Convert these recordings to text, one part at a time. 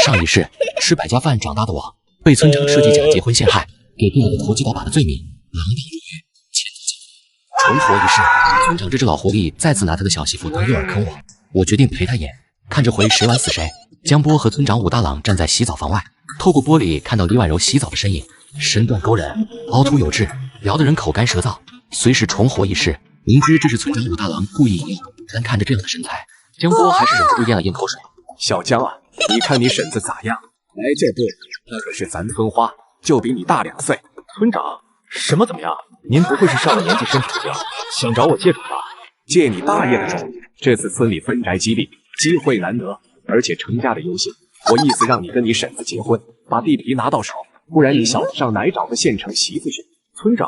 上一世吃百家饭长大的我，被村长设计假结婚陷害，给定了个投机倒把的罪名，锒铛入狱，前途重活一世。村长这只老狐狸再次拿他的小媳妇当诱饵坑我决定陪他演，看这回谁玩死谁。江波和村长武大郎站在洗澡房外，透过玻璃看到李婉柔洗澡的身影，身段勾人，凹凸有致，聊得人口干舌燥，随时重活一世。明知这是村长武大郎故意引诱，但看着这样的身材，江波还是忍不住咽了咽口水。小江啊，你看你婶子咋样？来这不，那可是咱村花，就比你大2岁。村长，什么怎么样？您不会是上了年纪身体不行，想找我借种吧？借你大爷的种！这次村里分宅基地，机会难得，而且成家的优先。我意思让你跟你婶子结婚，把地皮拿到手，不然你小子上哪找个现成媳妇去？村长，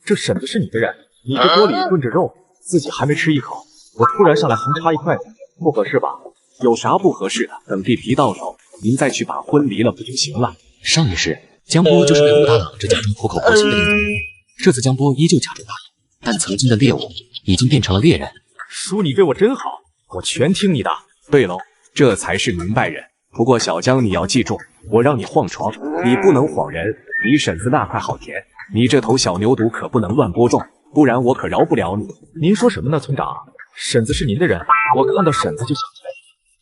这婶子是你的人，你这锅里炖着肉，自己还没吃一口，我突然上来横插一筷子，不合适吧？有啥不合适的？等地皮到手，您再去把婚离了不就行了？上一世，江波就是被武大郎这假装苦口婆心的领导。这次江波依旧假装答应，但曾经的猎物已经变成了猎人。叔，你对我真好，我全听你的。对喽，这才是明白人。不过小江，你要记住，我让你晃床，你不能晃人。你婶子那块好甜，你这头小牛犊可不能乱播种，不然我可饶不了你。您说什么呢，村长？婶子是您的人，我看到婶子就想起来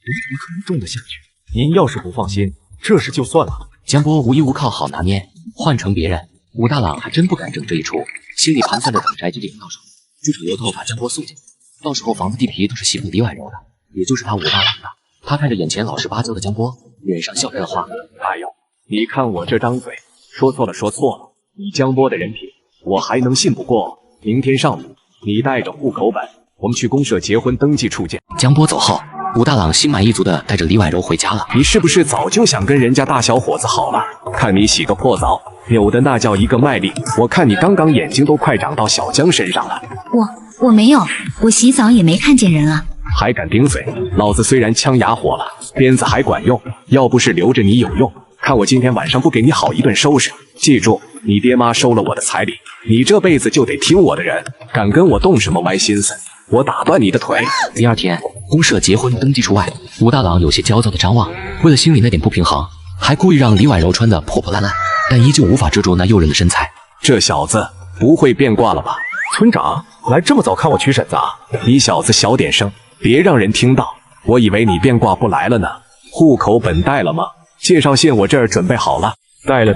你，人怎么可能种得下去？您要是不放心，这事就算了。江波无依无靠好拿捏，换成别人，武大郎还真不敢整这一出，心里盘算着等宅基地到手，就扯由头把江波送进去。到时候房子地皮都是媳妇李婉柔的，也就是他武大郎的。他看着眼前老实巴交的江波，脸上笑开了花。哎呦，你看我这张嘴，说错了。你江波的人品，我还能信不过？明天上午，你带着户口本，我们去公社结婚登记处见。江波走后，武大郎心满意足的带着李婉柔回家了。你是不是早就想跟人家大小伙子好了？看你洗个破澡，扭的那叫一个卖力。我看你刚刚眼睛都快长到小江身上了。我没有，我洗澡也没看见人啊。还敢顶嘴！老子虽然枪哑火了，鞭子还管用，要不是留着你有用，看我今天晚上不给你好一顿收拾！记住，你爹妈收了我的彩礼，你这辈子就得听我的人，敢跟我动什么歪心思，我打断你的腿！第二天，公社结婚登记处外，武大郎有些焦躁的张望，为了心里那点不平衡，还故意让李婉柔穿得破破烂烂，但依旧无法遮住那诱人的身材。这小子不会变卦了吧？村长，来这么早看我娶婶子啊？你小子小点声，别让人听到。我以为你变卦不来了呢。户口本带了吗？介绍信我这儿准备好了。带了。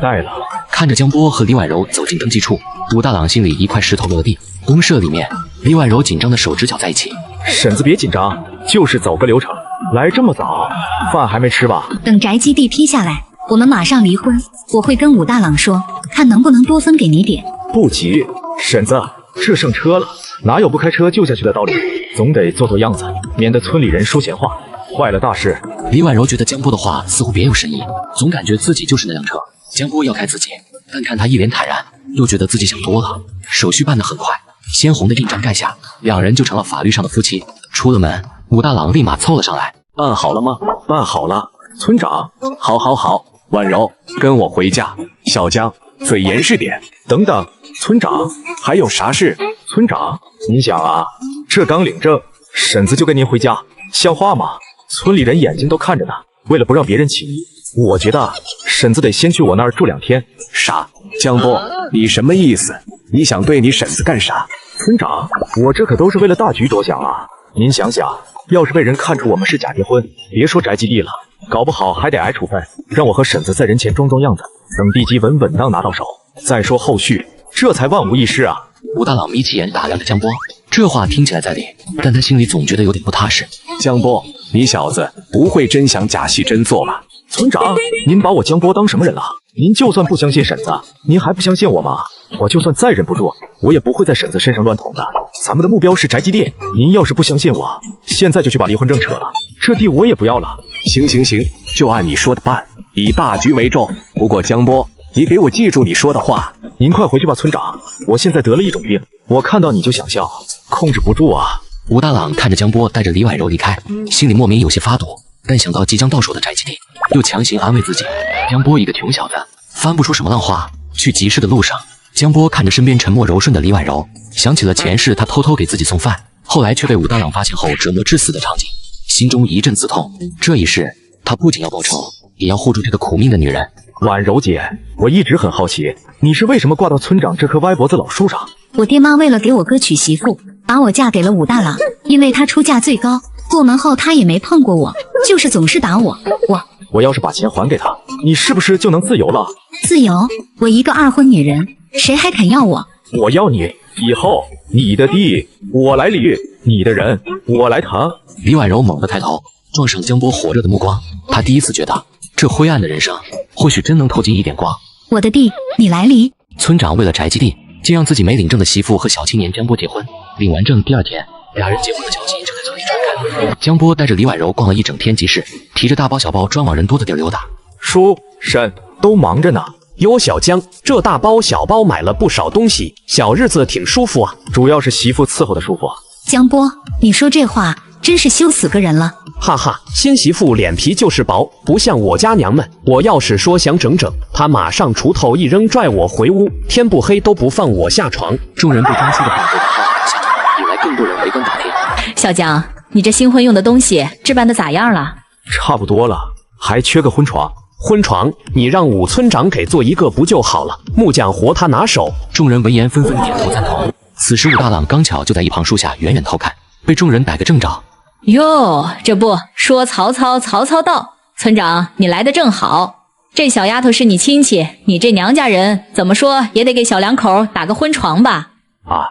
看着江波和李婉柔走进登记处，武大郎心里一块石头落地。公社里面，李婉柔紧张的手指搅在一起。婶子别紧张，就是走个流程。来这么早，饭还没吃吧？等宅基地批下来，我们马上离婚。我会跟武大郎说，看能不能多分给你点。不急，婶子，这剩车了，哪有不开车救下去的道理？总得做做样子，免得村里人说闲话，坏了大事。李婉柔觉得江波的话似乎别有深意，总感觉自己就是那辆车，江波要开自己，但看他一脸坦然，又觉得自己想多了。手续办得很快，鲜红的印章盖下，两人就成了法律上的夫妻。出了门，武大郎立马凑了上来。办好了吗？办好了，村长。好，婉柔，跟我回家。小江，嘴严实点。等等，村长，还有啥事？村长，您想啊，这刚领证，婶子就跟您回家，像话吗？村里人眼睛都看着呢，为了不让别人起疑，我觉得婶子得先去我那儿住2天。啥？江波，你什么意思？你想对你婶子干啥？村长，我这可都是为了大局着想啊！您想想，要是被人看出我们是假结婚，别说宅基地了，搞不好还得挨处分。让我和婶子在人前装样子，等地基稳稳当拿到手，再说后续，这才万无一失啊！武大郎眯起眼打量着江波，这话听起来在理，但他心里总觉得有点不踏实。江波，你小子不会真想假戏真做吧？村长，您把我江波当什么人了？您就算不相信婶子，您还不相信我吗？我就算再忍不住，我也不会在婶子身上乱捅的。咱们的目标是宅基地，您要是不相信我，现在就去把离婚证撤了，这地我也不要了。行，就按你说的办，以大局为重。不过江波，你给我记住你说的话。您快回去吧，村长，我现在得了一种病，我看到你就想笑，控制不住啊。武大郎看着江波带着李婉柔离开，心里莫名有些发堵，但想到即将到手的宅基地，又强行安慰自己，江波一个穷小子，翻不出什么浪花。去集市的路上，江波看着身边沉默柔顺的李婉柔，想起了前世他偷偷给自己送饭，后来却被武大郎发现后折磨致死的场景，心中一阵刺痛。这一世，他不仅要报仇，也要护住这个苦命的女人。婉柔姐，我一直很好奇，你是为什么挂到村长这棵歪脖子老树上？我爹妈为了给我哥娶媳妇，把我嫁给了武大郎，因为他出价最高，过门后他也没碰过我，就是总是打我。我要是把钱还给他，你是不是就能自由了？自由？我一个二婚女人，谁还肯要我？我要你，以后你的地我来理，你的人我来疼。李婉柔猛地抬头，撞上江波火热的目光。她第一次觉得，这灰暗的人生，或许真能透进一点光。我的地，你来理。村长为了宅基地，竟让自己没领证的媳妇和小青年江波结婚。领完证第二天，俩人结婚的消息就在村里传开。江波带着李婉柔逛了一整天集市，提着大包小包专往人多的地儿溜达。叔婶都忙着呢。哟，小江，这大包小包买了不少东西，小日子挺舒服啊。主要是媳妇伺候的舒服。江波，你说这话真是羞死个人了。哈哈，新媳妇脸皮就是薄，不像我家娘们。我要是说想整整，她马上锄头一扔，拽我回屋，天不黑都不放我下床。众人被张叔的话给打到了现场，引来更多人围观打听。小江，你这新婚用的东西置办的咋样了？差不多了，还缺个婚床。婚床，你让武村长给做一个不就好了？木匠活他拿手。众人闻言纷纷点头赞同。此时武大郎刚巧就在一旁树下远远偷看，被众人逮个正着。哟，这不说曹操，曹操到。村长，你来的正好。这小丫头是你亲戚，你这娘家人怎么说也得给小两口打个婚床吧？啊，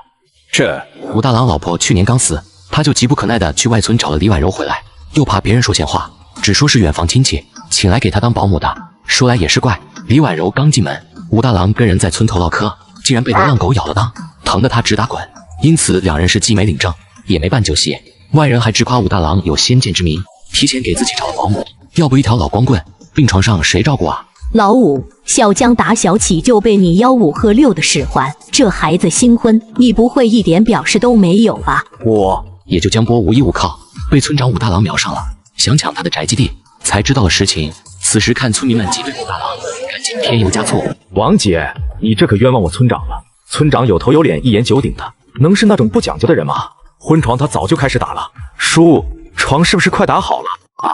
这武大郎老婆去年刚死，他就急不可耐地去外村找了李婉柔回来，又怕别人说闲话，只说是远房亲戚请来给他当保姆的。说来也是怪，李婉柔刚进门，武大郎跟人在村头唠嗑，竟然被流浪狗咬了裆，疼得他直打滚。因此两人是既没领证，也没办酒席。外人还直夸武大郎有先见之明，提前给自己找了保姆，要不一条老光棍，病床上谁照顾啊？老五，小江打小起就被你吆五喝六的使唤，这孩子新婚，你不会一点表示都没有吧？我也就江波无依无靠，被村长武大郎瞄上了，想抢他的宅基地，才知道了实情。此时看村民们挤兑武大郎，赶紧添油加醋。王姐，你这可冤枉我村长了。村长有头有脸，一言九鼎的，能是那种不讲究的人吗？婚床他早就开始打了。叔，床是不是快打好了？啊，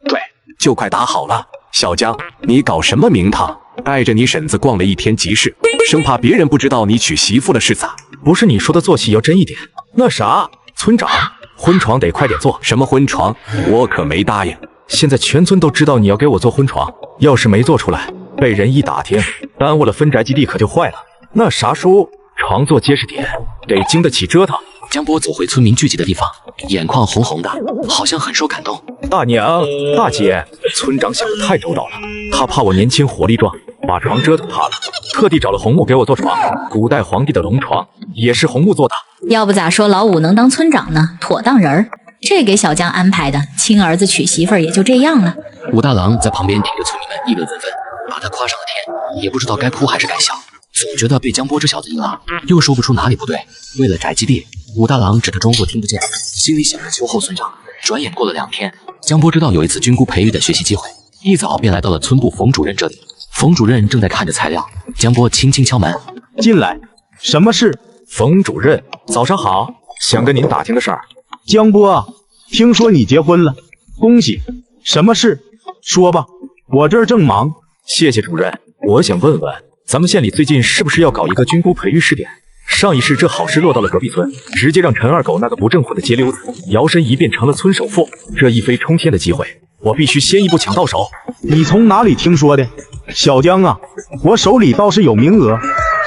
对，就快打好了。小江，你搞什么名堂？带着你婶子逛了一天集市，生怕别人不知道你娶媳妇了是咋？不是你说的做戏要真一点。那啥，村长，婚床得快点做。什么婚床？我可没答应。现在全村都知道你要给我做婚床，要是没做出来，被人一打听，耽误了分宅基地可就坏了。那啥叔，床做结实点，得经得起折腾。江波走回村民聚集的地方，眼眶红红的，好像很受感动。大娘、大姐，村长想得太周到了，他怕我年轻活力壮，把床折腾塌了，特地找了红木给我做床。古代皇帝的龙床也是红木做的。要不咋说老五能当村长呢？妥当人儿。这给小江安排的，亲儿子娶媳妇儿也就这样了。武大郎在旁边听着村民们议论纷纷，把他夸上了天，也不知道该哭还是该笑，总觉得被江波这小子赢了，又说不出哪里不对。为了宅基地，武大郎只得装作听不见，心里想着秋后算账。转眼过了2天，江波知道有一次军姑培育的学习机会，一早便来到了村部冯主任这里。冯主任正在看着材料，江波轻轻敲门：“进来，什么事？”冯主任，早上好，想跟您打听个事儿。江波，听说你结婚了，恭喜！什么事？说吧，我这儿正忙。谢谢主任，我想问问，咱们县里最近是不是要搞一个军姑培育试点？上一世这好事落到了隔壁村，直接让陈二狗那个不正混的街溜子摇身一变成了村首富，这一飞冲天的机会，我必须先一步抢到手。你从哪里听说的？小江啊，我手里倒是有名额，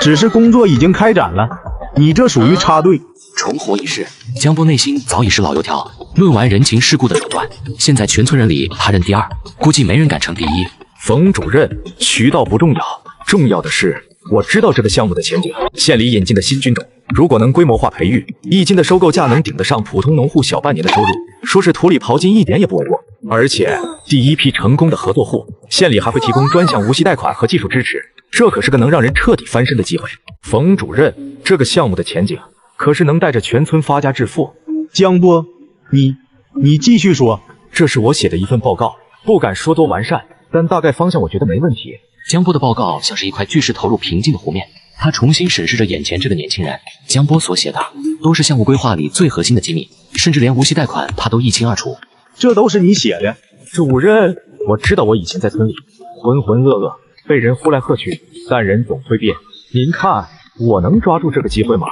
只是工作已经开展了，你这属于插队。重活一世，江波内心早已是老油条。论完人情世故的手段，现在全村人里他认第二，估计没人敢称第一。冯主任，渠道不重要，重要的是我知道这个项目的前景。县里引进的新菌种，如果能规模化培育，1斤的收购价能顶得上普通农户小半年的收入，说是土里刨金一点也不为过。而且第一批成功的合作户，县里还会提供专项无息贷款和技术支持，这可是个能让人彻底翻身的机会。冯主任，这个项目的前景可是能带着全村发家致富。江波，你继续说。这是我写的一份报告，不敢说多完善，但大概方向我觉得没问题。江波的报告像是一块巨石投入平静的湖面，他重新审视着眼前这个年轻人。江波所写的都是项目规划里最核心的机密，甚至连无息贷款他都一清二楚。这都是你写的？主任，我知道我以前在村里浑浑噩噩，被人呼来喝去，但人总会变。您看我能抓住这个机会吗？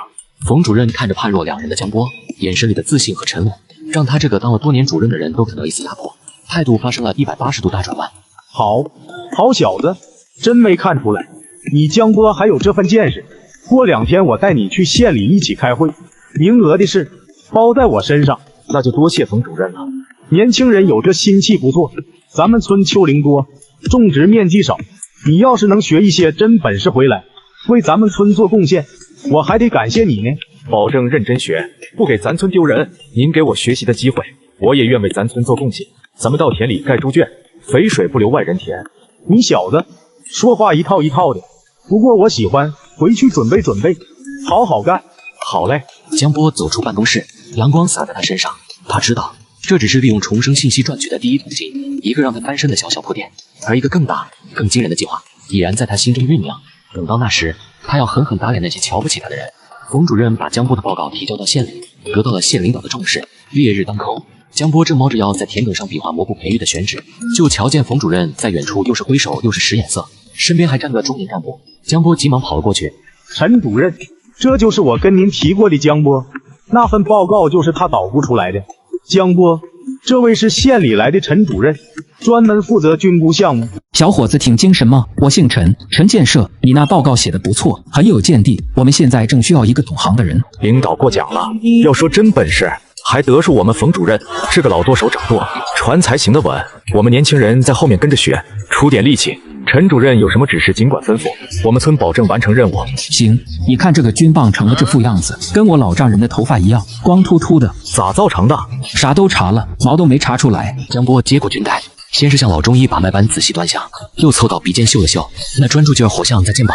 冯主任看着判若两人的江波，眼神里的自信和沉稳，让他这个当了多年主任的人都感到一丝压迫，态度发生了180度大转弯。好小子，真没看出来，你江波还有这份见识。过2天我带你去县里一起开会，名额的事包在我身上。那就多谢冯主任了。年轻人有这心气不错，咱们村丘陵多，种植面积少，你要是能学一些真本事回来，为咱们村做贡献，我还得感谢你呢。保证认真学，不给咱村丢人。您给我学习的机会，我也愿为咱村做贡献。咱们到田里盖猪圈，肥水不流外人田。你小子说话一套一套的，不过我喜欢，回去准备准备，好好干。好嘞。江波走出办公室，阳光洒在他身上，他知道这只是利用重生信息赚取的第一桶金，一个让他翻身的小铺垫，而一个更大更惊人的计划已然在他心中酝酿。等到那时，他要狠狠打脸那些瞧不起他的人。冯主任把江波的报告提交到县里，得到了县领导的重视。烈日当空，江波正猫着腰在田埂上比划蘑菇培育的选址，就瞧见冯主任在远处又是挥手又是使眼色，身边还站个中年干部。江波急忙跑了过去。陈主任，这就是我跟您提过的江波，那份报告就是他捣鼓出来的。江波，这位是县里来的陈主任，专门负责菌菇项目。小伙子挺精神嘛，我姓陈，陈建设，你那报告写的不错，很有见地。我们现在正需要一个懂行的人。领导过奖了，要说真本事，还得数我们冯主任，是个老舵手掌舵，传才行得稳。我们年轻人在后面跟着学，出点力气。陈主任有什么指示尽管吩咐，我们村保证完成任务。行，你看这个军棒成了这副样子，跟我老丈人的头发一样，光秃秃的，咋造成的？啥都查了，毛都没查出来。江波接过军带，先是像老中医把脉般仔细端详，又凑到鼻尖嗅了嗅，那专注劲儿好像在健保。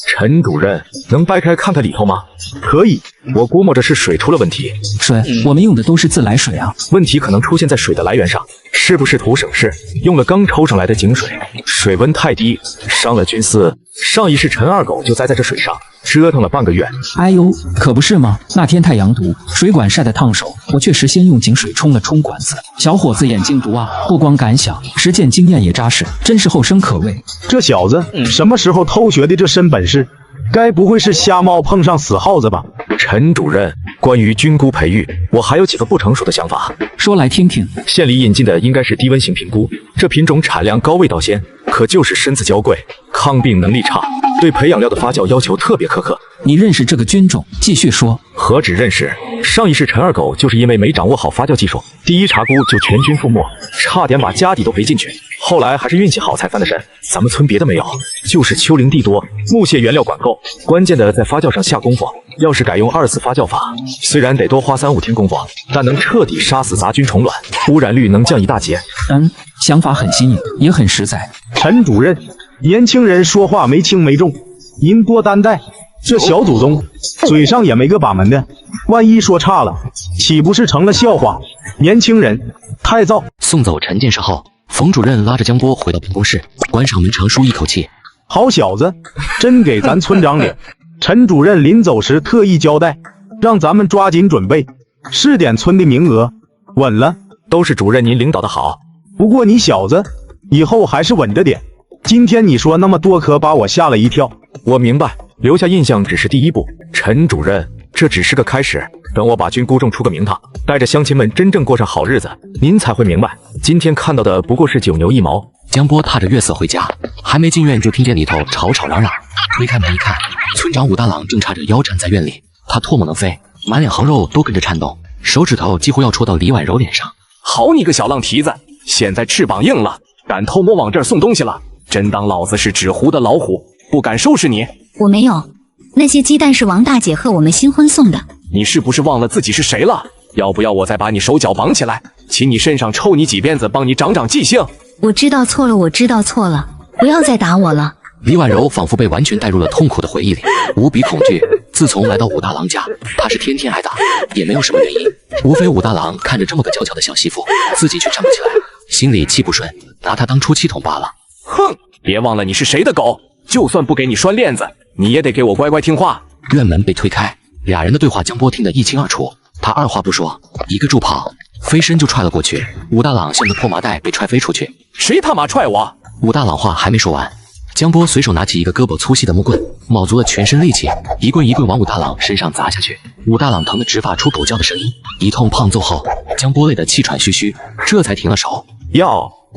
陈主任，能掰开看看里头吗？可以，我估摸着是水出了问题。水，我们用的都是自来水啊。问题可能出现在水的来源上，是不是图省事，用了刚抽上来的井水？水温太低，伤了菌丝。上一世陈二狗就栽在这水上，折腾了半个月。哎呦，可不是吗？那天太阳毒，水管晒得烫手，我确实先用井水冲了冲管子。小伙子眼睛毒啊，不光敢想，实践经验也扎实，真是后生可畏。这小子什么时候偷学的这身本事？该不会是瞎猫碰上死耗子吧？陈主任，关于菌菇培育，我还有几个不成熟的想法，说来听听。县里引进的应该是低温型评估，这品种产量高，味道鲜，可就是身子娇贵，抗病能力差，对培养料的发酵要求特别苛刻。你认识这个菌种？继续说。何止认识，上一世陈二狗就是因为没掌握好发酵技术，第一茬菇就全军覆没，差点把家底都赔进去。后来还是运气好才翻的身。咱们村别的没有，就是丘陵地多，木屑原料管够，关键的在发酵上下功夫。要是改用2次发酵法，虽然得多花3-5天功夫，但能彻底杀死杂菌虫卵，污染率能降一大截。想法很新颖，也很实在。陈主任，年轻人说话没轻没重，您多担待。这小祖宗嘴上也没个把门的，万一说差了，岂不是成了笑话？年轻人太躁。送走陈建设后，冯主任拉着江波回到办公室，关上门，长舒一口气。好小子，真给咱村长脸。陈主任临走时特意交代，让咱们抓紧准备试点村的名额。稳了，都是主任您领导的好。不过你小子以后还是稳着点。今天你说那么多，可把我吓了一跳。我明白，留下印象只是第一步。陈主任，这只是个开始，等我把菌菇种出个名堂，带着乡亲们真正过上好日子，您才会明白，今天看到的不过是9牛1毛。江波踏着月色回家，还没进院就听见里头吵吵嚷嚷。推开门一看，村长武大郎正叉着腰站在院里，他唾沫能飞，满脸横肉都跟着颤动，手指头几乎要戳到李婉柔脸上。好你个小浪蹄子，现在翅膀硬了，敢偷摸往这儿送东西了，真当老子是纸糊的老虎，不敢收拾你。我没有，那些鸡蛋是王大姐和我们新婚送的。你是不是忘了自己是谁了？要不要我再把你手脚绑起来，骑你身上抽你几鞭子，帮你长长记性？我知道错了，我知道错了，不要再打我了。李婉柔仿佛被完全带入了痛苦的回忆里，无比恐惧。自从来到武大郎家，她是天天挨打，也没有什么原因，无非武大郎看着这么个娇俏的小媳妇，自己却站不起来，心里气不顺，拿她当出气筒罢了。哼，别忘了你是谁的狗，就算不给你拴链子，你也得给我乖乖听话。院门被推开，俩人的对话江波听得一清二楚，他二话不说，一个助跑飞身就踹了过去。武大郎像个破麻袋被踹飞出去。谁他妈踹我？武大郎话还没说完，江波随手拿起一个胳膊粗细的木棍，卯足了全身力气，一棍一棍往武大郎身上砸下去。武大郎疼得直发出狗叫的声音，一通胖揍后，江波累得气喘吁吁，这才停了手。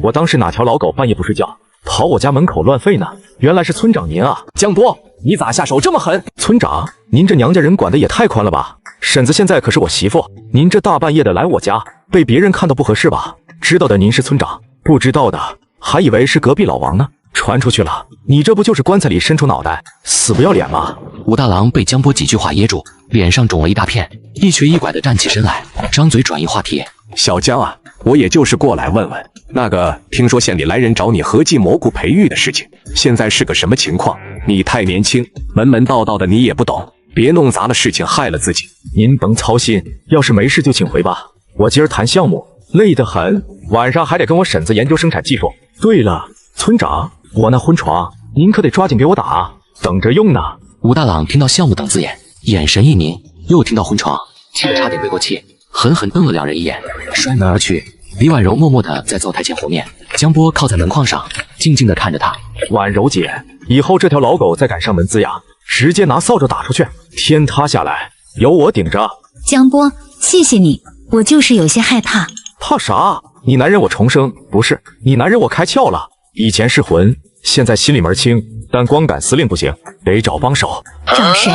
我当时哪条老狗半夜不睡觉，跑我家门口乱吠呢？原来是村长您啊！江波，你咋下手这么狠？村长，您这娘家人管得也太宽了吧？婶子现在可是我媳妇，您这大半夜的来我家，被别人看到不合适吧？知道的您是村长，不知道的还以为是隔壁老王呢。传出去了，你这不就是棺材里伸出脑袋，死不要脸吗？武大郎被江波几句话噎住，脸上肿了一大片，一瘸一拐地站起身来，张嘴转移话题。小江啊，我也就是过来问问，那个听说县里来人找你合计蘑菇培育的事情，现在是个什么情况？你太年轻，门门道道的你也不懂，别弄砸了事情，害了自己。您甭操心，要是没事就请回吧。我今儿谈项目累得很，晚上还得跟我婶子研究生产技术。对了，村长，我那婚床您可得抓紧给我打，等着用呢。武大郎听到项目等字眼，眼神一凝，又听到婚床，气得差点背过气，狠狠瞪了两人一眼，摔门而去。李婉柔默默地在灶台前和面，江波靠在门框上，静静地看着他。婉柔姐，以后这条老狗再敢上门滋养，直接拿扫帚打出去，天塌下来由我顶着。江波，谢谢你，我就是有些害怕。怕啥？你男人我重生，不是你男人我开窍了。以前是魂，现在心里门清，但光杆司令不行，得找帮手。找谁？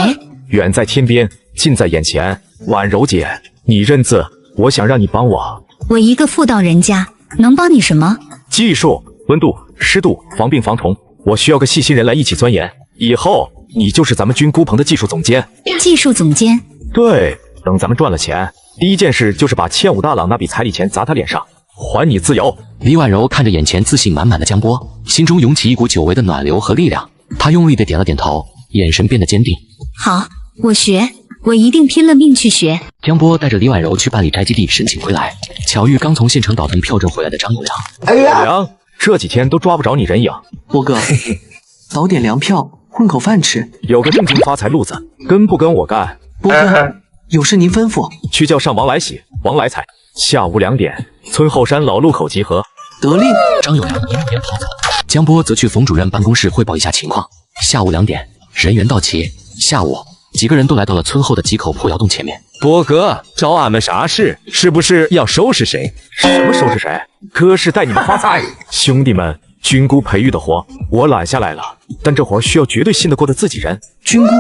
远在天边，近在眼前。婉柔姐，你认字，我想让你帮我。我一个妇道人家，能帮你什么？技术、温度、湿度、防病防虫，我需要个细心人来一起钻研。以后你就是咱们军孤棚的技术总监。技术总监？对，等咱们赚了钱，第一件事就是把欠武大郎那笔彩礼钱砸他脸上，还你自由。李婉柔看着眼前自信满满的江波，心中涌起一股久违的暖流和力量。她用力地点了点头，眼神变得坚定。好，我学，我一定拼了命去学。江波带着李婉柔去办理宅基地申请归来，巧遇刚从县城倒腾票证回来的张有良。有良，这几天都抓不着你人影。波哥，倒点粮票，混口饭吃。有个正经发财路子，跟不跟我干？波哥，有事您吩咐。去叫上王来喜、王来财，下午2点，村后山老路口集合。得令。张有良一路跑走，江波则去冯主任办公室汇报一下情况。下午2点，人员到齐。下午，几个人都来到了村后的几口破窑洞前面。波哥，找俺们啥事？是不是要收拾谁？什么收拾谁？哥是带你们发财。兄弟们，军姑培育的活我揽下来了，但这活需要绝对信得过的自己人。军姑，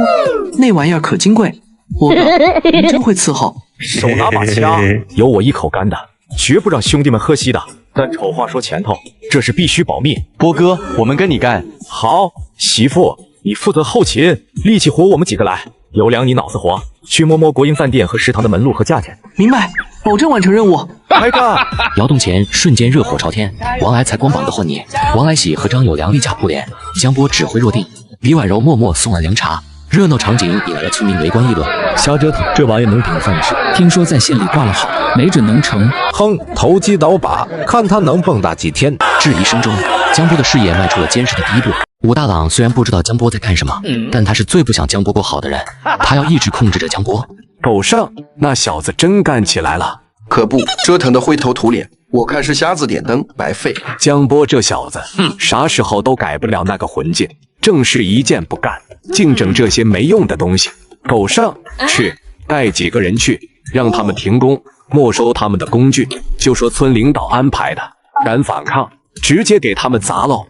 那玩意儿可金贵。波哥，您真会伺候。手拿把掐，有我一口干的，绝不让兄弟们喝稀的。但丑话说前头，这是必须保密。波哥，我们跟你干。好，媳妇，你负责后勤，力气活我们几个来。有良，你脑子活，去摸摸国营饭店和食堂的门路和价钱。明白，保证完成任务。开干！窑洞前瞬间热火朝天，王来才光膀子混泥，王来喜和张有良立甲布帘，江波指挥若定，李婉柔默默送来凉茶。热闹场景引来了村民围观议论。瞎折腾，这玩意能顶饭吃？听说在县里挂了好，没准能成。哼，投机倒把，看他能蹦跶几天。质疑声中，江波的事业迈出了坚实的第一步。武大郎虽然不知道江波在干什么，但他是最不想江波过好的人，他要一直控制着江波。狗剩，那小子真干起来了。可不，折腾得灰头土脸，我看是瞎子点灯，白费。江波这小子，啥时候都改不了那个魂劲，正事一件不干，净整这些没用的东西。狗剩，去带几个人去，让他们停工，没收他们的工具，就说村领导安排的。敢反抗，直接给他们砸喽！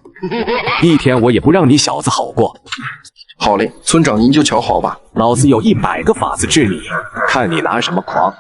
一天我也不让你小子好过。好嘞，村长您就瞧好吧，老子有100个法子治你，看你拿什么狂！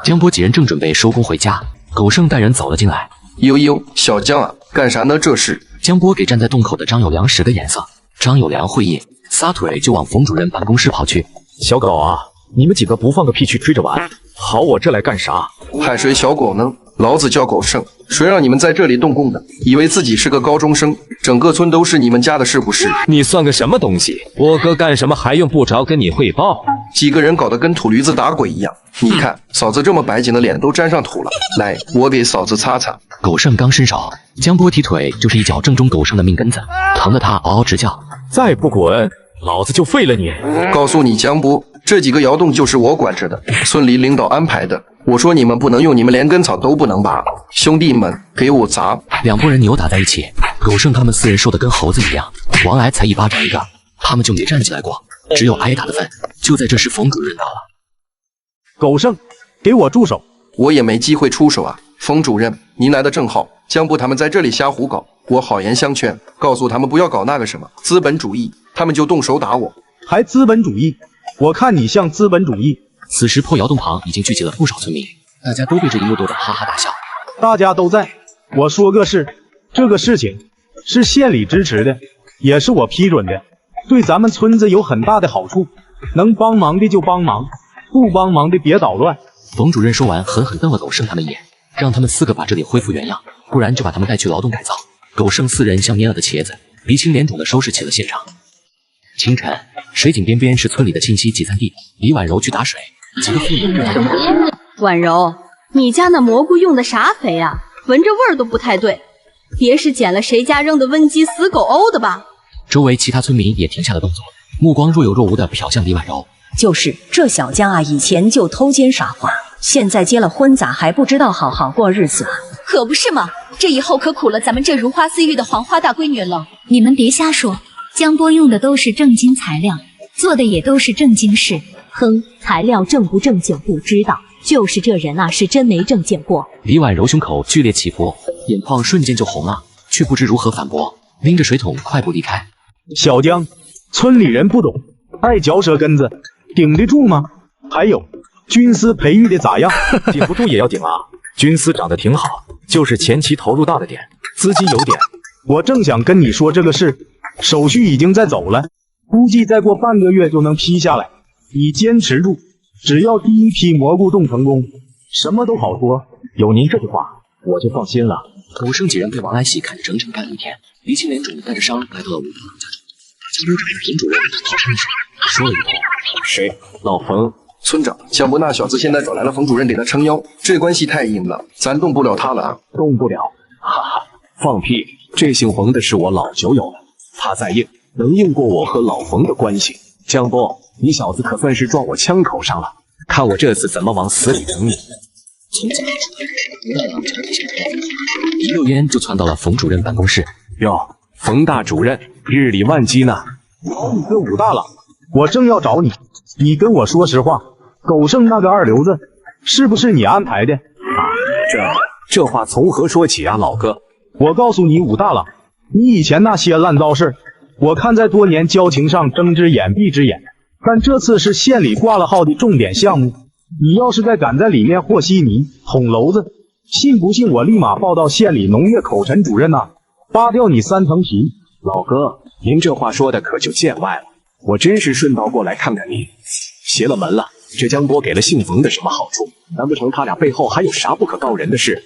江波几人正准备收工回家，狗剩带人走了进来。悠悠，小江啊，干啥呢？这是。江波给站在洞口的张有良使个眼色，张有良会意，撒腿就往冯主任办公室跑去。小狗啊，你们几个不放个屁去追着玩，好我这来干啥？害谁小狗呢？老子叫狗剩，谁让你们在这里动工的？以为自己是个高中生，整个村都是你们家的，是不是？你算个什么东西？波哥干什么还用不着跟你汇报？几个人搞得跟土驴子打鬼一样。你看嫂子这么白净的脸都沾上土了，来，我给嫂子擦擦。狗剩刚伸手，江波提腿就是一脚正中狗剩的命根子，疼得他嗷嗷直叫。再不滚，老子就废了你！告诉你江波，这几个窑洞就是我管着的，村里领导安排的。我说你们不能用，你们连根草都不能拔。兄弟们，给我砸！两拨人扭打在一起，狗剩他们4人瘦得跟猴子一样，王来才一巴掌一个，他们就没站起来过，只有挨打的份。就在这时，冯主任到了。狗剩，给我住手！我也没机会出手啊。冯主任，您来的正好，江部他们在这里瞎胡搞，我好言相劝，告诉他们不要搞那个什么资本主义，他们就动手打我。还资本主义？我看你像资本主义。此时破窑洞旁已经聚集了不少村民，大家都被这一幕逗得哈哈大笑。大家都在，我说个事，这个事情是县里支持的，也是我批准的，对咱们村子有很大的好处，能帮忙的就帮忙，不帮忙的别捣乱。冯主任说完，狠狠瞪了狗剩他们一眼，让他们4个把这里恢复原样，不然就把他们带去劳动改造。狗剩4人像蔫了的茄子，鼻青脸肿地收拾起了现场。清晨，水井边边是村里的清溪集散地，李婉柔去打水，几个妇女婉柔，你家那蘑菇用的啥肥啊？闻着味儿都不太对，别是捡了谁家扔的温鸡死狗呕的吧？周围其他村民也停下了动作，目光若有若无地瞟向李婉柔。就是这小江啊，以前就偷奸耍滑，现在结了婚，咋还不知道好好过日子啊？可不是嘛，这以后可苦了咱们这如花似玉的黄花大闺女了。你们别瞎说，江波用的都是正经材料，做的也都是正经事。哼，材料正不正经不知道，就是这人啊，是真没正经过。李婉柔胸口剧烈起伏，眼眶瞬间就红了，却不知如何反驳，拎着水桶快步离开。小江，村里人不懂，爱嚼舌根子，顶得住吗？还有，军师培育的咋样？顶不住也要顶啊！军师长得挺好，就是前期投入大了点，资金有点。我正想跟你说这个事，手续已经在走了，估计再过半个月就能批下来。你坚持住，只要第一批蘑菇种成功，什么都好说。有您这句话，我就放心了。狗剩几人被王来喜看着整整干了一天，鼻青脸肿，带着伤来到了吴大郎家中。江州长冯主任跑上去说了一通。谁？老冯。村长，江波那小子现在找来了冯主任给他撑腰，这关系太硬了，咱动不了他了啊。动不了？哈哈，放屁！这姓冯的是我老酒友了，他再硬，能硬过我和老冯的关系？江波，你小子可算是撞我枪口上了，看我这次怎么往死里整你！从今天吴大郎家的现场，一溜烟就窜到了冯主任办公室。哟，冯大主任，日理万机呢。你个武大郎，我正要找你，你跟我说实话，狗剩那个二流子是不是你安排的？这话从何说起啊，老哥？我告诉你，武大郎，你以前那些烂糟事，我看在多年交情上睁只眼闭只眼，但这次是县里挂了号的重点项目，你要是再敢在里面和稀泥捅娄子，信不信我立马报到县里农业口陈主任呐，扒掉你3层皮！老哥，您这话说的可就见外了，我真是顺道过来看看您，邪了门了。这江波给了姓冯的什么好处？难不成他俩背后还有啥不可告人的事？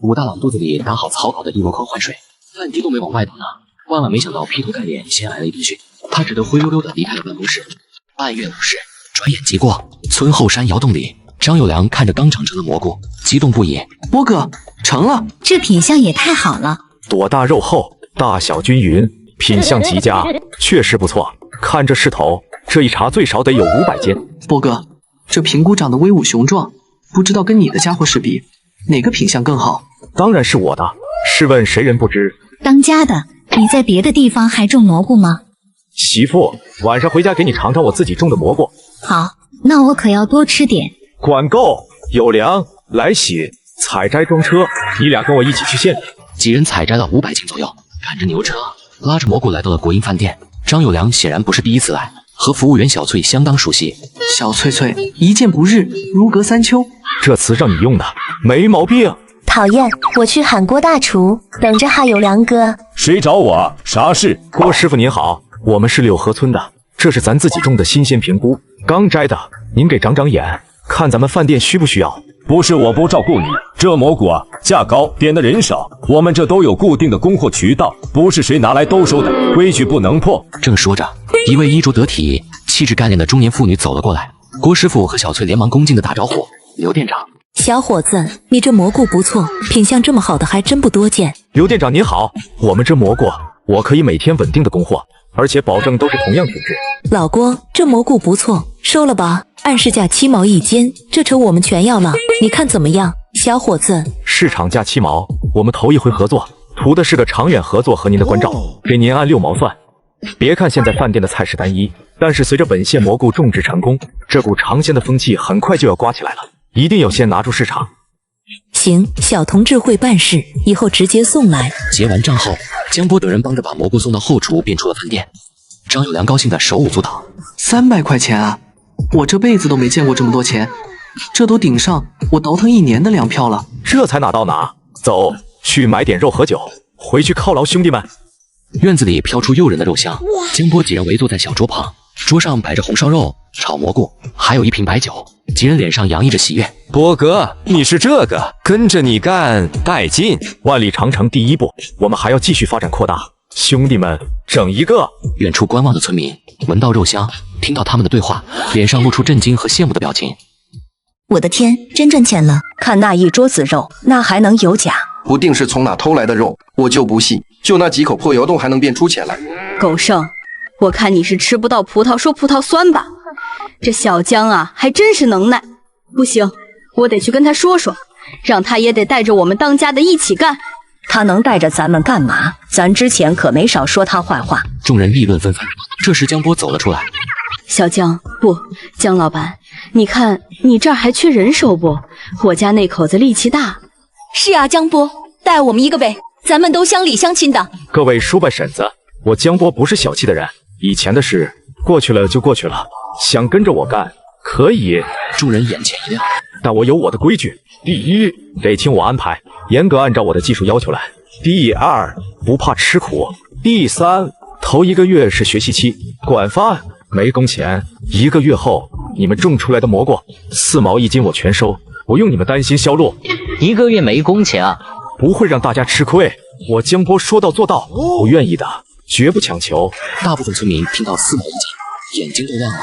武大郎肚子里打好草稿的一箩筐坏水，半滴都没往外倒呢。万万没想到劈头盖脸先挨了一顿训，他只得灰溜溜的离开了办公室。半月5时，转眼即过，村后山窑洞里，张有良看着刚长成的蘑菇，激动不已。波哥，成了！这品相也太好了，朵大肉厚，大小均匀，品相极佳，确实不错。看这势头，这一茬最少得有500斤。波哥，这平菇长得威武雄壮，不知道跟你的家伙事比，哪个品相更好？当然是我的，试问谁人不知？当家的，你在别的地方还种蘑菇吗？媳妇，晚上回家给你尝尝我自己种的蘑菇。好，那我可要多吃点。管够，有粮，来喜，采摘装车，你俩跟我一起去县里。几人采摘了500斤左右，赶着牛车，拉着蘑菇来到了国营饭店。张有良显然不是第一次来，和服务员小翠相当熟悉。小翠翠，一见不日，如隔三秋。这词让你用的没毛病。讨厌，我去喊郭大厨，等着哈有良哥。谁找我？啥事？郭师傅您好，我们是柳河村的，这是咱自己种的新鲜平菇，刚摘的，您给长长眼，看咱们饭店需不需要？不是我不照顾你，这蘑菇啊，价高，点的人少，我们这都有固定的供货渠道，不是谁拿来都收的，规矩不能破。正说着，一位衣着得体、气质干练的中年妇女走了过来，郭师傅和小翠连忙恭敬地打招呼：“刘店长。”小伙子，你这蘑菇不错，品相这么好的还真不多见。刘店长您好，我们这蘑菇，我可以每天稳定的供货，而且保证都是同样品质。老郭，这蘑菇不错，收了吧，按市价7毛一斤，这车我们全要了，你看怎么样，小伙子？市场价7毛，我们头一回合作，图的是个长远合作和您的关照，给您按6毛算。别看现在饭店的菜式单一，但是随着本县蘑菇种植成功，这股尝鲜的风气很快就要刮起来了，一定要先拿出市场。行，小同志会办事，以后直接送来。结完账后，江波等人帮着把蘑菇送到后厨，便出了饭店。张有良高兴的手舞足蹈，300块钱啊！我这辈子都没见过这么多钱，这都顶上我倒腾1年的粮票了。这才哪到哪，走去买点肉和酒，回去犒劳兄弟们。院子里飘出诱人的肉香，江波几人围坐在小桌旁，桌上摆着红烧肉、炒蘑菇，还有一瓶白酒。几人脸上洋溢着喜悦。波哥，你是这个，跟着你干带劲。万里长城第一步，我们还要继续发展扩大。兄弟们，整一个！远处观望的村民闻到肉香，听到他们的对话，脸上露出震惊和羡慕的表情。我的天，真赚钱了！看那一桌子肉，那还能有假？不定是从哪偷来的肉，我就不信，就那几口破窑洞还能变出钱来。狗剩，我看你是吃不到葡萄说葡萄酸吧？这小江啊，还真是能耐。不行，我得去跟他说说，让他也得带着我们当家的一起干。他能带着咱们干嘛？咱之前可没少说他坏话。众人议论纷纷。这时江波走了出来。小江，不，江老板，你看你这儿还缺人手不？我家那口子力气大。是啊，江波，带我们一个呗，咱们都乡里乡亲的。各位叔伯婶子，我江波不是小气的人，以前的事过去了就过去了，想跟着我干可以。众人眼前一亮，但我有我的规矩。第一，得听我安排，严格按照我的技术要求来。第二，不怕吃苦。第三，头1个月是学习期，管饭，没工钱。1个月后，你们种出来的蘑菇4毛一斤我全收，不用你们担心销路。1个月没工钱啊？不会让大家吃亏，我江波说到做到，不愿意的绝不强求。大部分村民听到4毛一斤，眼睛都亮了，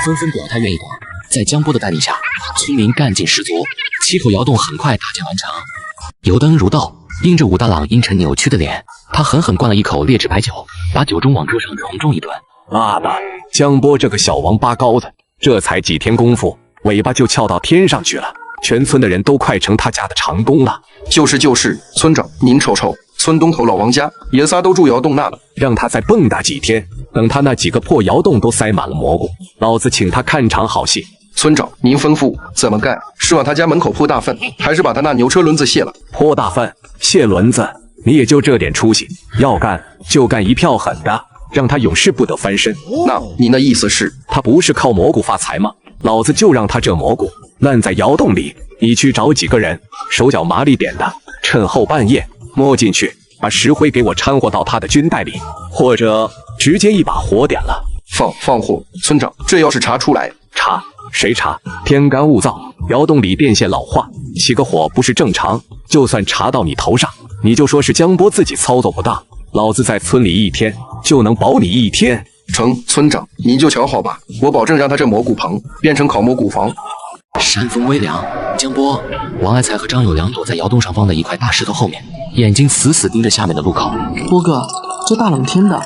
纷纷表态愿意管。在江波的带领下，村民干劲十足，7口窑洞很快搭建完成。油灯如豆，映着武大郎阴沉扭曲的脸，他狠狠灌了一口劣质白酒，把酒盅往桌上重重一顿。妈的，江波这个小王八羔的，这才几天功夫，尾巴就翘到天上去了，全村的人都快成他家的长工了。就是，村长您瞅瞅，村东头老王家爷仨都住窑洞那了，让他再蹦跶几天，等他那几个破窑洞都塞满了蘑菇，老子请他看场好戏。村长您吩咐怎么干？是往他家门口泼大粪，还是把他那牛车轮子卸了？泼大粪卸轮子，你也就这点出息，要干就干一票狠的，让他永世不得翻身。那你的意思是，他不是靠蘑菇发财吗？老子就让他这蘑菇烂在窑洞里，你去找几个人手脚麻利点的，趁后半夜摸进去，把石灰给我掺和到他的军袋里，或者直接一把火点了。放火！村长，这要是查出来，查谁查？天干物燥，窑洞里电线老化，起个火不是正常。就算查到你头上，你就说是江波自己操作不当，老子在村里1天就能保你1天。成，村长您就瞧好吧，我保证让他这蘑菇棚变成烤蘑菇房。山风微凉，江波、王爱才和张有良躲在窑洞上方的一块大石头后面，眼睛死死盯着下面的路口。波哥，这大冷天的，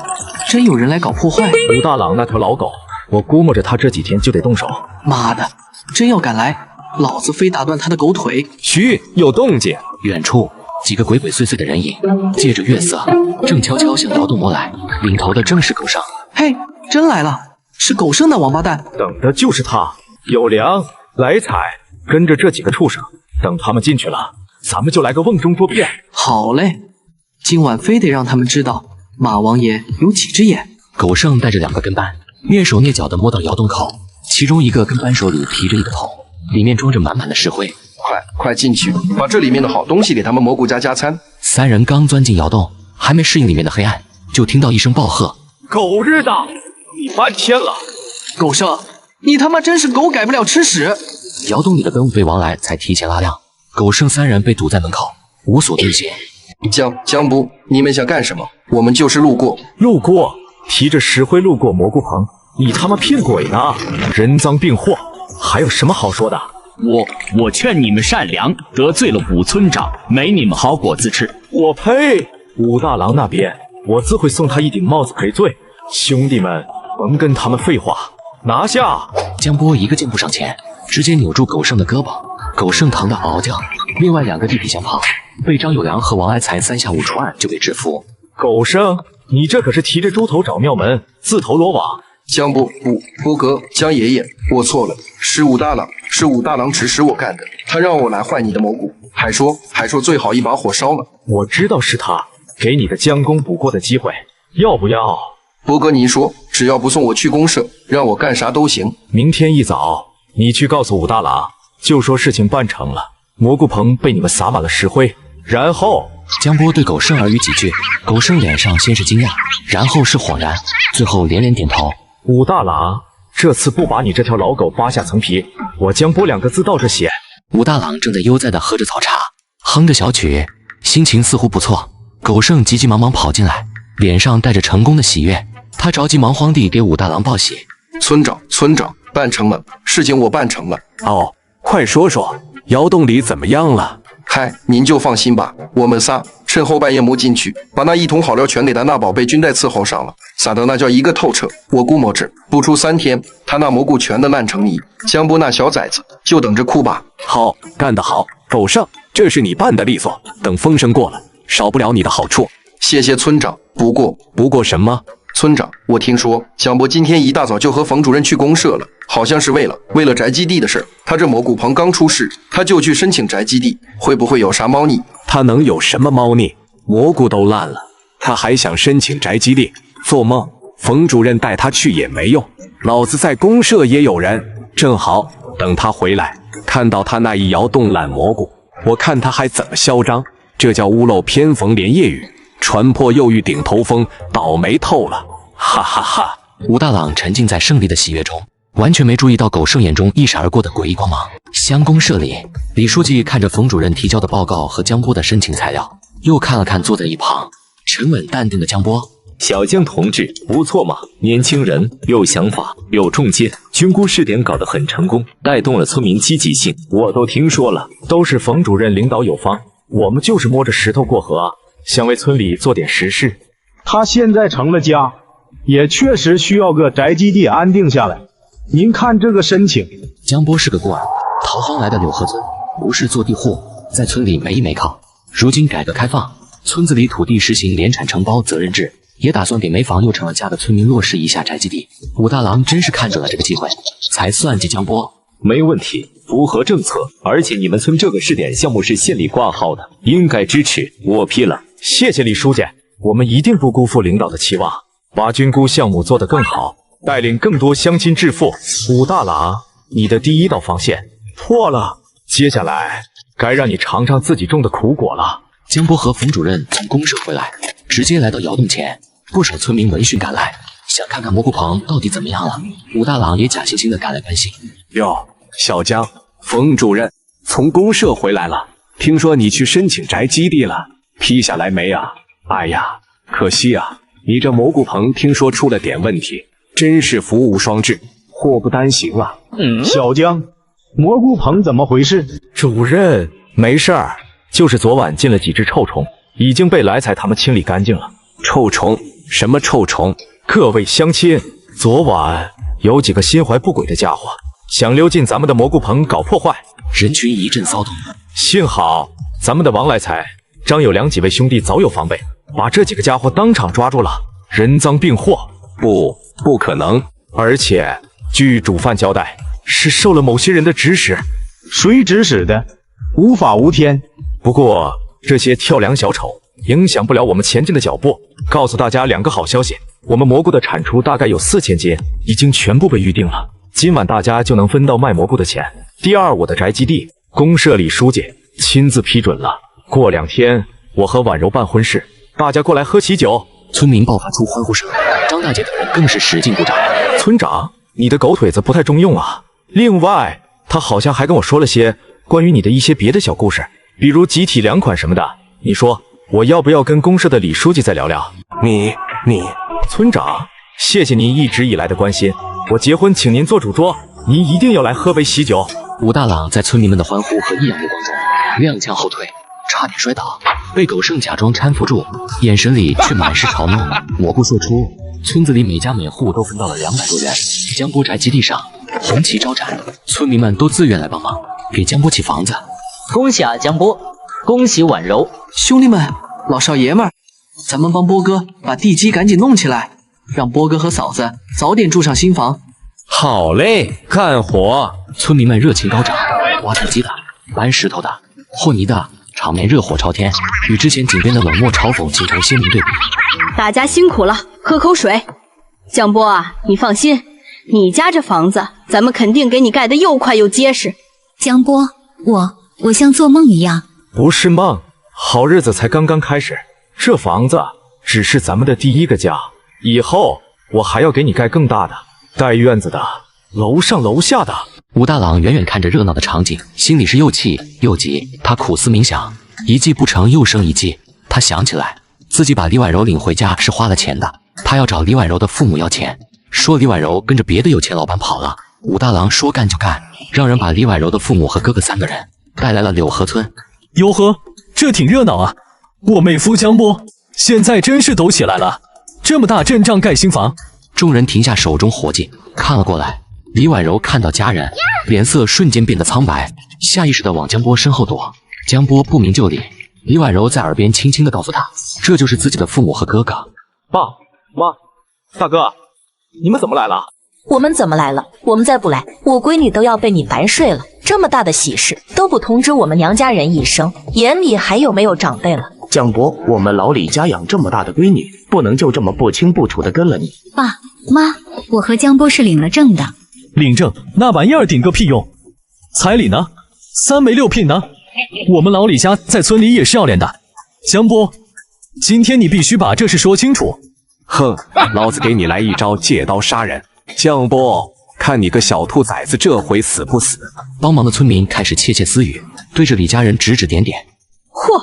真有人来搞破坏。武大郎那条老狗，我估摸着他这几天就得动手。妈的，真要敢来，老子非打断他的狗腿！嘘，有动静。远处几个鬼鬼祟祟的人影，借着月色，正悄悄向窑洞摸来。领头的正是狗剩。嘿，真来了，是狗剩的王八蛋。等的就是他。有良、来彩，跟着这几个畜生，等他们进去了，咱们就来个瓮中捉鳖。好嘞，今晚非得让他们知道马王爷有几只眼。狗剩带着2个跟班，蹑手蹑脚地摸到窑洞口，其中一个跟班手里提着一个桶，里面装着满满的石灰。快进去，把这里面的好东西给他们蘑菇家加餐。3人刚钻进窑洞，还没适应里面的黑暗，就听到一声暴喝：“狗日的，你半天了！”狗剩，你他妈真是狗改不了吃屎！窑洞里的灯被王来才提前拉亮，狗剩3人被堵在门口，无所遁形。江波，你们想干什么？我们就是路过。路过，提着石灰路过蘑菇棚，你他妈骗鬼呢！人赃并获，还有什么好说的？我劝你们善良，得罪了武村长，没你们好果子吃。我呸！武大郎那边，我自会送他一顶帽子赔罪。兄弟们，甭跟他们废话，拿下！江波一个箭步上前，直接扭住狗剩的胳膊，狗剩疼得嗷嗷叫。另外2个地痞相炮被张有良和王爱才3下5除2就被制服。狗剩，你这可是提着猪头找庙门，自投罗网。江波哥，江爷爷，我错了，是武大郎指使我干的，他让我来坏你的蘑菇，还说最好一把火烧了。我知道是他给你的将功补过的机会，要不要？波哥，您说，只要不送我去公社，让我干啥都行。明天一早，你去告诉武大郎，就说事情办成了，蘑菇棚被你们撒满了石灰，然后……江波对狗剩耳语几句，狗剩脸上先是惊讶，然后是恍然，最后连连点头。武大郎，这次不把你这条老狗扒下层皮，我江波2个字倒着写。武大郎正在悠哉地喝着草茶，哼着小曲，心情似乎不错。狗剩急急忙忙跑进来，脸上带着成功的喜悦，他着急忙慌地给武大郎报喜。村长，办成了，事情我办成了。哦，快说说，窑洞里怎么样了？嗨，您就放心吧，我们仨趁后半夜摸进去，把那1桶好料全给他那宝贝军带伺候上了，撒得那叫一个透彻。我估摸着不出3天，他那蘑菇全都烂成泥。江波那小崽子就等着哭吧。好，干得好，狗剩，这是你办的利索。等风声过了，少不了你的好处。谢谢村长。不过什么？村长，我听说江波今天一大早就和冯主任去公社了，好像是为了宅基地的事。他这蘑菇棚刚出事，他就去申请宅基地，会不会有啥猫腻？他能有什么猫腻？蘑菇都烂了，他还想申请宅基地？做梦！冯主任带他去也没用，老子在公社也有人。正好等他回来，看到他那一窑洞烂蘑菇，我看他还怎么嚣张。这叫屋漏偏逢连夜雨，船破又遇顶头风，倒霉透了！哈哈哈！武大郎沉浸在胜利的喜悦中，完全没注意到狗剩眼中一闪而过的诡异光芒。乡公社里，李书记看着冯主任提交的报告和江波的申请材料，又看了看坐在一旁沉稳淡定的江波。小江同志不错嘛，年轻人有想法有重见，军菇试点搞得很成功，带动了村民积极性。我都听说了，都是冯主任领导有方，我们就是摸着石头过河啊，想为村里做点实事。他现在成了家，也确实需要个宅基地安定下来。您看这个申请，江波是个孤儿，逃荒来的柳河村，不是坐地户，在村里没依没靠。如今改革开放，村子里土地实行联产承包责任制，也打算给没房又成了家的村民落实一下宅基地。武大郎真是看准了这个机会，才算计江波。没问题，符合政策，而且你们村这个试点项目是县里挂号的，应该支持，我批了。谢谢李书记，我们一定不辜负领导的期望，把菌菇项目做得更好，带领更多乡亲致富。武大郎，你的第一道防线破了，接下来该让你尝尝自己种的苦果了。江波和冯主任从公社回来，直接来到窑洞前，不少村民闻讯赶来，想看看蘑菇棚到底怎么样了。武大郎也假惺惺的赶来关心。哟，小江，冯主任从公社回来了，听说你去申请宅基地了，批下来没啊？哎呀，可惜啊，你这蘑菇棚听说出了点问题，真是福无双至，祸不单行啊。小江，蘑菇棚怎么回事？主任，没事儿，就是昨晚进了几只臭虫，已经被来财他们清理干净了。臭虫？什么臭虫？各位乡亲，昨晚有几个心怀不轨的家伙想溜进咱们的蘑菇棚搞破坏，人群一阵骚动。幸好咱们的王来财、张有良几位兄弟早有防备，把这几个家伙当场抓住了，人赃并获。不可能！而且据主犯交代，是受了某些人的指使。谁指使的？无法无天。不过这些跳梁小丑影响不了我们前进的脚步。告诉大家2个好消息，我们蘑菇的产出大概有4000斤，已经全部被预定了。今晚大家就能分到卖蘑菇的钱。第二，我的宅基地，公社李书记亲自批准了。过2天，我和婉柔办婚事，大家过来喝喜酒。村民爆发出欢呼声，张大姐等人更是使劲鼓掌。村长，你的狗腿子不太中用啊。另外，他好像还跟我说了些关于你的一些别的小故事，比如集体2款什么的。你说我要不要跟公社的李书记再聊聊？你村长，谢谢您一直以来的关心，我结婚请您做主桌，您一定要来喝杯喜酒。武大郎在村民们的欢呼和异样目光中踉跄后退，差点摔倒，被狗剩假装搀扶住，眼神里却满是嘲弄。蘑菇售出，村子里每家每户都分到了200多元。江波宅基地上，红旗招展，村民们都自愿来帮忙，给江波起房子。恭喜啊，江波！恭喜婉柔！兄弟们，老少爷们儿，咱们帮波哥把地基赶紧弄起来，让波哥和嫂子早点住上新房。好嘞，干活！村民们热情高涨，挖土机的、搬石头的、和泥的，场面热火朝天，与之前井边的冷漠嘲讽形成鲜明对比。大家辛苦了，喝口水。江波啊，你放心，你家这房子，咱们肯定给你盖得又快又结实。江波，我像做梦一样。不是梦，好日子才刚刚开始，这房子只是咱们的第一个家，以后我还要给你盖更大的，带院子的，楼上楼下的。武大郎远远看着热闹的场景，心里是又气又急。他苦思冥想，一计不成又生一计。他想起来，自己把李婉柔领回家是花了钱的，他要找李婉柔的父母要钱，说李婉柔跟着别的有钱老板跑了。武大郎说干就干，让人把李婉柔的父母和哥哥3个人带来了柳河村。哟呵，这挺热闹啊！我妹夫江波现在真是抖起来了，这么大阵仗盖新房。众人停下手中活计，看了过来。李婉柔看到家人，脸色瞬间变得苍白，下意识地往江波身后躲。江波不明就里，李婉柔在耳边轻轻地告诉他，这就是自己的父母和哥哥。爸妈，大哥，你们怎么来了？我们怎么来了？我们再不来，我闺女都要被你烦睡了。这么大的喜事都不通知我们娘家人一声，眼里还有没有长辈了？江波，我们老李家养这么大的闺女，不能就这么不清不楚的跟了你。爸妈，我和江波是领了证的。领证那玩意儿顶个屁用！彩礼呢？3媒6聘呢？我们老李家在村里也是要脸的。江波，今天你必须把这事说清楚。哼，老子给你来一招借刀杀人。江波，看你个小兔崽子这回死不死！帮忙的村民开始窃窃私语，对着李家人指指点点。嚯，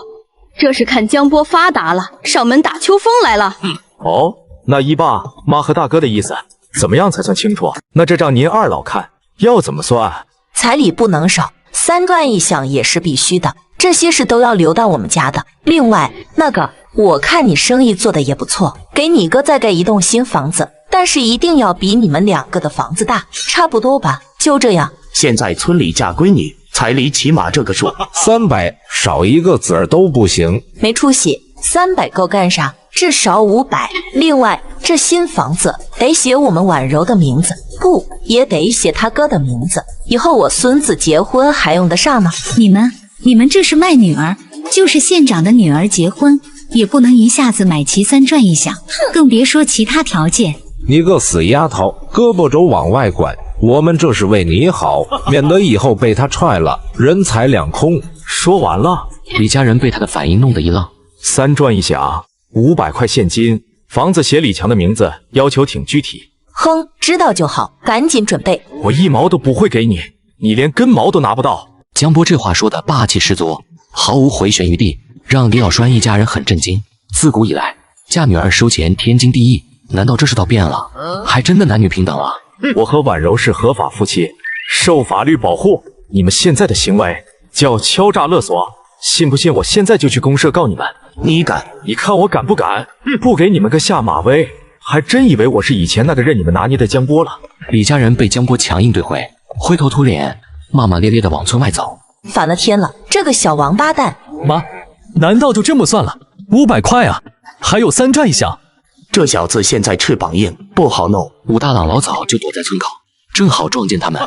这是看江波发达了，上门打秋风来了。哦，那一爸妈和大哥的意思怎么样才算清楚？那这账您二老看要怎么算？彩礼不能少，3转1响也是必须的，这些事都要留到我们家的。另外，那个我看你生意做的也不错，给你哥再盖一栋新房子，但是一定要比你们2个的房子大，差不多吧？就这样。现在村里嫁闺女，彩礼起码这个数，300少一个子儿都不行。没出息，300够干啥？至少500。另外，这新房子得写我们婉柔的名字，不也得写他哥的名字？以后我孙子结婚还用得上呢。你们这是卖女儿，就是县长的女儿结婚，也不能一下子买齐3转1响，更别说其他条件。你个死丫头，胳膊肘往外拐！我们这是为你好，免得以后被他踹了，人财两空。说完了，李家人被他的反应弄得一愣。3转1响，500块现金，房子写李强的名字，要求挺具体。哼，知道就好，赶紧准备。我1毛都不会给你，你连根毛都拿不到。江波这话说的霸气十足，毫无回旋余地，让李老栓一家人很震惊。自古以来，嫁女儿收钱天经地义，难道这世道变了？还真的男女平等了？我和婉柔是合法夫妻，受法律保护。你们现在的行为叫敲诈勒索，信不信我现在就去公社告你们？你敢？你看我敢不敢？不给你们个下马威，还真以为我是以前那个任你们拿捏的江波了。李家人被江波强硬对回，灰头土脸，骂骂咧咧的往村外走。反了天了，这个小王八蛋！妈，难道就这么算了？500块啊，还有3转1响。这小子现在翅膀硬，不好弄。武大郎老早就躲在村口，正好撞见他们。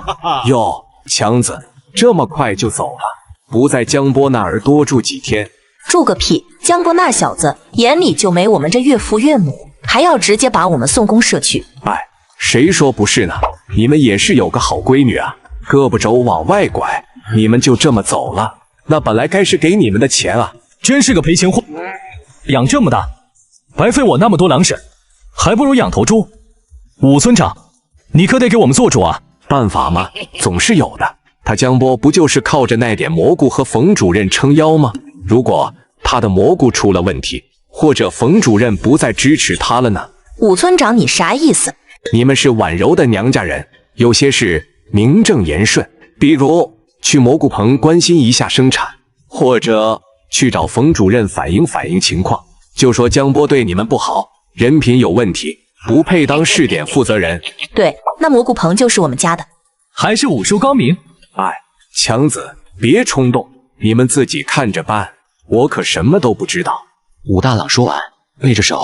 哟，强子，这么快就走了？不在江波那儿多住几天？住个屁！江波那小子眼里就没我们这岳父岳母，还要直接把我们送公社去。哎，谁说不是呢？你们也是有个好闺女啊，胳膊肘往外拐，你们就这么走了？那本来该是给你们的钱啊！真是个赔钱货，养这么大，白费我那么多粮食，还不如养头猪。武村长，你可得给我们做主啊！办法嘛，总是有的。他江波不就是靠着那点蘑菇和冯主任撑腰吗？如果他的蘑菇出了问题，或者冯主任不再支持他了呢？武村长，你啥意思？你们是婉柔的娘家人，有些事名正言顺，比如去蘑菇棚关心一下生产，或者去找冯主任反映情况，就说江波对你们不好，人品有问题，不配当试点负责人。对，那蘑菇棚就是我们家的。还是武术高明。哎，强子，别冲动，你们自己看着办，我可什么都不知道。武大郎说完，背着手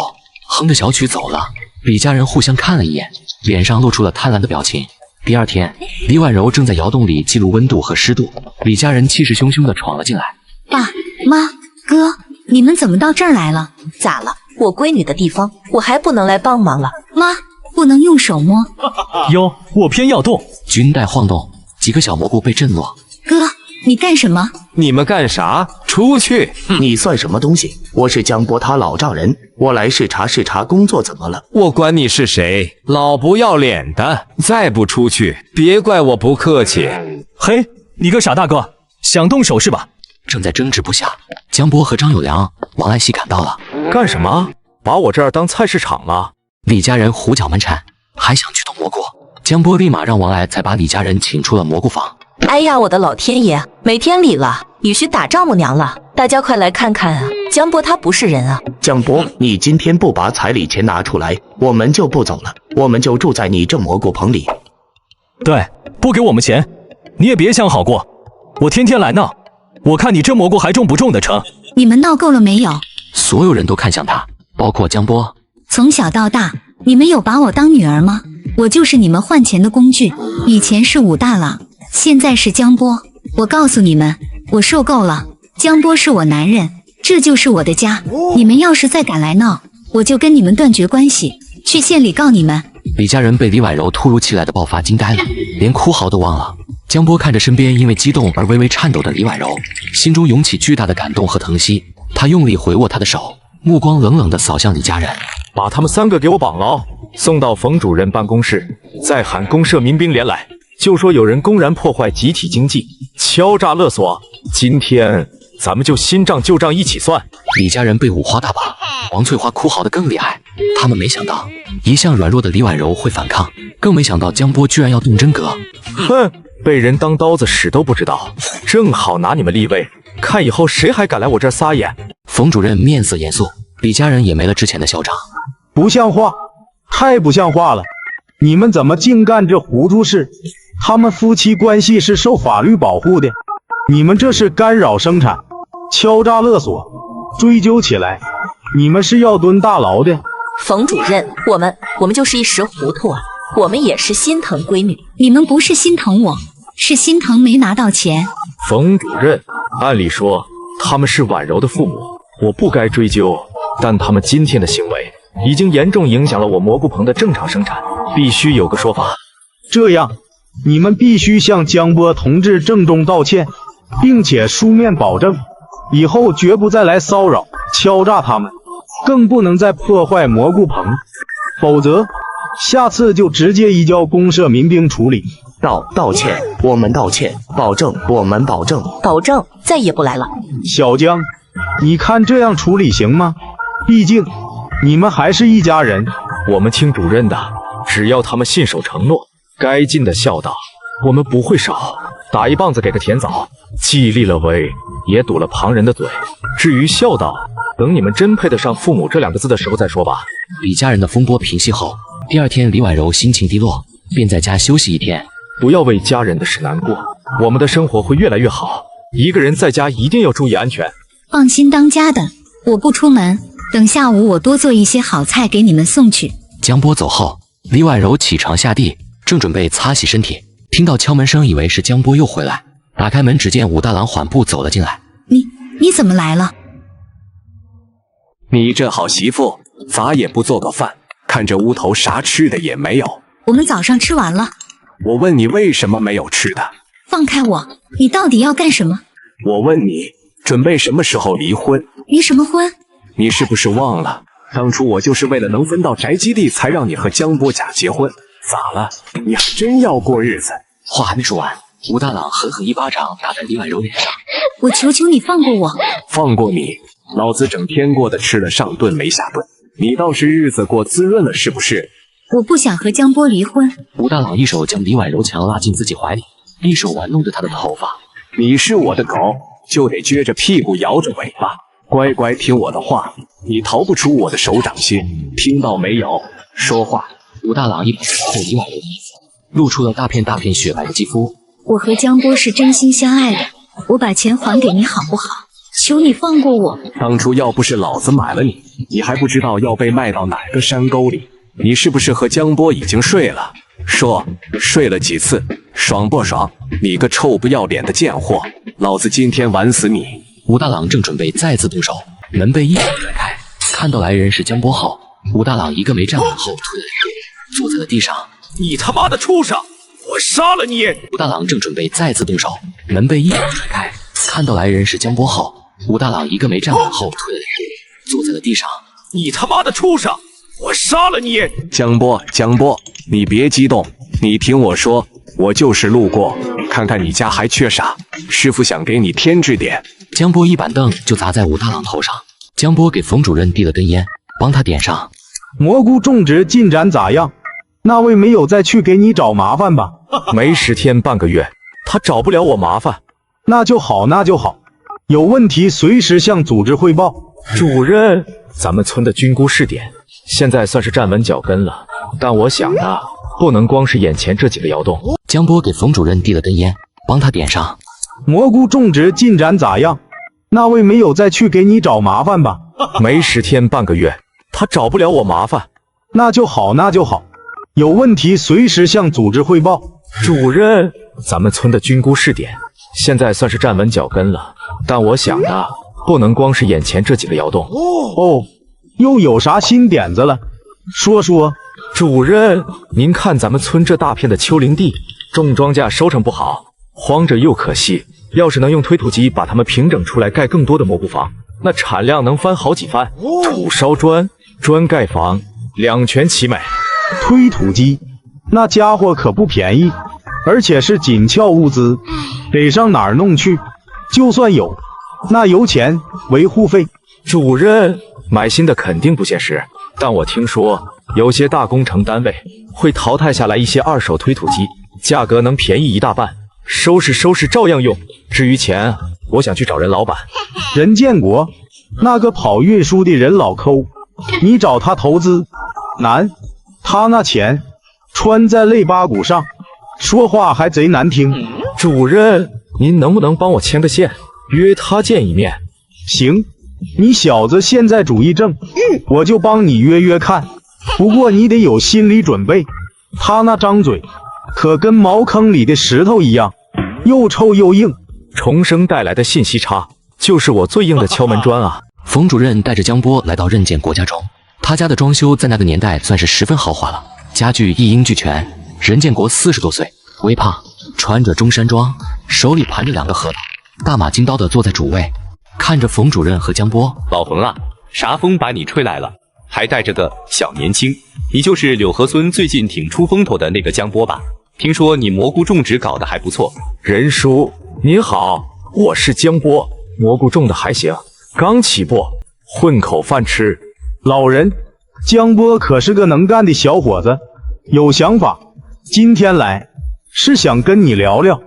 哼着小曲走了。李家人互相看了一眼，脸上露出了贪婪的表情。第二天，李婉柔正在窑洞里记录温度和湿度，李家人气势汹汹地闯了进来。爸妈哥，你们怎么到这儿来了？咋了？我闺女的地方，我还不能来帮忙了？妈，不能用手摸。哟，我偏要动。军带晃动，几个小蘑菇被震落。哥，你干什么？你们干啥？出去！你算什么东西？我是江波他老丈人，我来视察视察工作，怎么了？我管你是谁，老不要脸的！再不出去，别怪我不客气。嘿，你个傻大个，想动手是吧？正在争执不下，江波和张有良、王爱惜赶到了。干什么？把我这儿当菜市场了？李家人胡搅蛮缠，还想去动蘑菇。江波立马让王爱才把李家人请出了蘑菇房。哎呀，我的老天爷，没天理了，女婿打丈母娘了！大家快来看看啊，江波他不是人啊！江波，你今天不把彩礼钱拿出来，我们就不走了，我们就住在你这蘑菇棚里。对，不给我们钱，你也别想好过。我天天来闹，我看你这蘑菇还种不种得成？你们闹够了没有？所有人都看向他，包括江波。从小到大，你们有把我当女儿吗？我就是你们换钱的工具。以前是武大郎，现在是江波。我告诉你们，我受够了。江波是我男人，这就是我的家。你们要是再敢来闹，我就跟你们断绝关系，去县里告你们。李家人被李婉柔突如其来的爆发惊呆了，连哭嚎都忘了。江波看着身边因为激动而微微颤抖的李婉柔，心中涌起巨大的感动和疼惜。他用力回握她的手，目光冷冷地扫向李家人。把他们3个给我绑牢，送到冯主任办公室，再喊公社民兵连来，就说有人公然破坏集体经济，敲诈勒索。今天咱们就新账旧账一起算。李家人被五花大绑，王翠花哭嚎得更厉害。他们没想到一向软弱的李婉柔会反抗，更没想到江波居然要动真格。哼，被人当刀子使都不知道，正好拿你们立威，看以后谁还敢来我这儿撒野。冯主任面色严肃，李家人也没了之前的嚣张。不像话，太不像话了！你们怎么净干这糊涂事？他们夫妻关系是受法律保护的，你们这是干扰生产，敲诈勒索，追究起来，你们是要蹲大牢的。冯主任，我们就是一时糊涂啊，我们也是心疼闺女。你们不是心疼我，是心疼没拿到钱。冯主任，按理说他们是婉柔的父母，我不该追究，但他们今天的行为已经严重影响了我蘑菇棚的正常生产，必须有个说法。这样，你们必须向江波同志郑重道歉，并且书面保证，以后绝不再来骚扰、敲诈他们，更不能再破坏蘑菇棚，否则下次就直接移交公社民兵处理。道歉，我们道歉，保证，我们保证，保证再也不来了。小江，你看这样处理行吗？毕竟你们还是一家人。我们听主任的，只要他们信守承诺，该尽的孝道我们不会少。打一棒子给个甜枣，既立了威，也堵了旁人的嘴。至于孝道，等你们真配得上父母这2个字的时候再说吧。李家人的风波平息后，第二天李婉柔心情低落，便在家休息一天。不要为家人的事难过，我们的生活会越来越好。一个人在家一定要注意安全。放心当家的，我不出门，等下午我多做一些好菜给你们送去。江波走后，李婉柔起床下地，正准备擦洗身体，听到敲门声，以为是江波又回来。打开门，只见武大郎缓步走了进来。你怎么来了？你这好媳妇，咋也不做个饭？看这屋头啥吃的也没有。我们早上吃完了。我问你为什么没有吃的？放开我！你到底要干什么？我问你，准备什么时候离婚？离什么婚？你是不是忘了，当初我就是为了能分到宅基地，才让你和江波甲结婚。咋了？你还真要过日子？话还没说完，武大郎狠狠一巴掌打在李婉柔脸上。我求求你放过我！放过你？老子整天过的吃了上顿没下顿，你倒是日子过滋润了是不是？我不想和江波离婚。武大郎一手将李婉柔强拉进自己怀里，一手玩弄着她的头发。你是我的狗，就得撅着屁股摇着尾巴，乖乖听我的话，你逃不出我的手掌心，听到没有？说话！武大郎一把抓过李婉柔的衣服，露出了大片大片雪白的肌肤。我和江波是真心相爱的，我把钱还给你好不好？求你放过我。当初要不是老子买了你，你还不知道要被卖到哪个山沟里。你是不是和江波已经睡了？说睡了几次，爽不爽？你个臭不要脸的贱货，老子今天玩死你！武大郎正准备再次动手，门被一脚踹开，看到来人是江波后，武大郎一个没站稳后退了一步，坐在了地上。你他妈的畜生！我杀了你！武大郎正准备再次动手，门被一脚踹开，看到来人是江波后，武大郎一个没站稳后退了一步，坐在了地上。你他妈的畜生！我杀了你！江波，你别激动，你听我说，我就是路过，看看你家还缺啥，师傅想给你添置点。江波一板凳就砸在武大郎头上，江波给冯主任递了根烟，帮他点上。蘑菇种植进展咋样？那位没有再去给你找麻烦吧？没10天半个月，他找不了我麻烦。那就好，有问题随时向组织汇报。主任，咱们村的菌菇试点现在算是站稳脚跟了，但我想啊，不能光是眼前这几个窑洞。江波给冯主任递了根烟，帮他点上。蘑菇种植进展咋样？那位没有再去给你找麻烦吧？没10天半个月，他找不了我麻烦。那就好，有问题随时向组织汇报。主任，咱们村的菌菇试点现在算是站稳脚跟了，但我想啊，不能光是眼前这几个窑洞。哦，又有啥新点子了？说。主任，您看咱们村这大片的丘陵地，种庄稼收成不好，荒着又可惜。要是能用推土机把它们平整出来，盖更多的蘑菇房，那产量能翻好几番。土烧砖，砖盖房，两全其美。推土机那家伙可不便宜，而且是紧俏物资，得上哪儿弄去？就算有，那油钱、维护费。主任，买新的肯定不现实，但我听说有些大工程单位会淘汰下来一些二手推土机，价格能便宜一大半，收拾照样用。至于钱，我想去找任老板。任建国，那个跑运输的人老抠，你找他投资难，他那钱穿在肋巴骨上，说话还贼难听。主任，您能不能帮我牵个线，约他见一面？行，你小子现在主意正，我就帮你约看。不过你得有心理准备，他那张嘴可跟茅坑里的石头一样，又臭又硬。重生带来的信息差，就是我最硬的敲门砖啊！冯主任带着江波来到任建国家中，他家的装修在那个年代算是十分豪华了，家具一应俱全。任建国40多岁，微胖，穿着中山装，手里盘着2个核桃，大马金刀的坐在主位，看着冯主任和江波。老冯啊，啥风把你吹来了？还带着个小年轻，你就是柳河村最近挺出风头的那个江波吧？听说你蘑菇种植搞得还不错。任叔您好，我是江波，蘑菇种的还行，刚起步，混口饭吃。老人，江波可是个能干的小伙子，有想法。今天来是想跟你聊聊，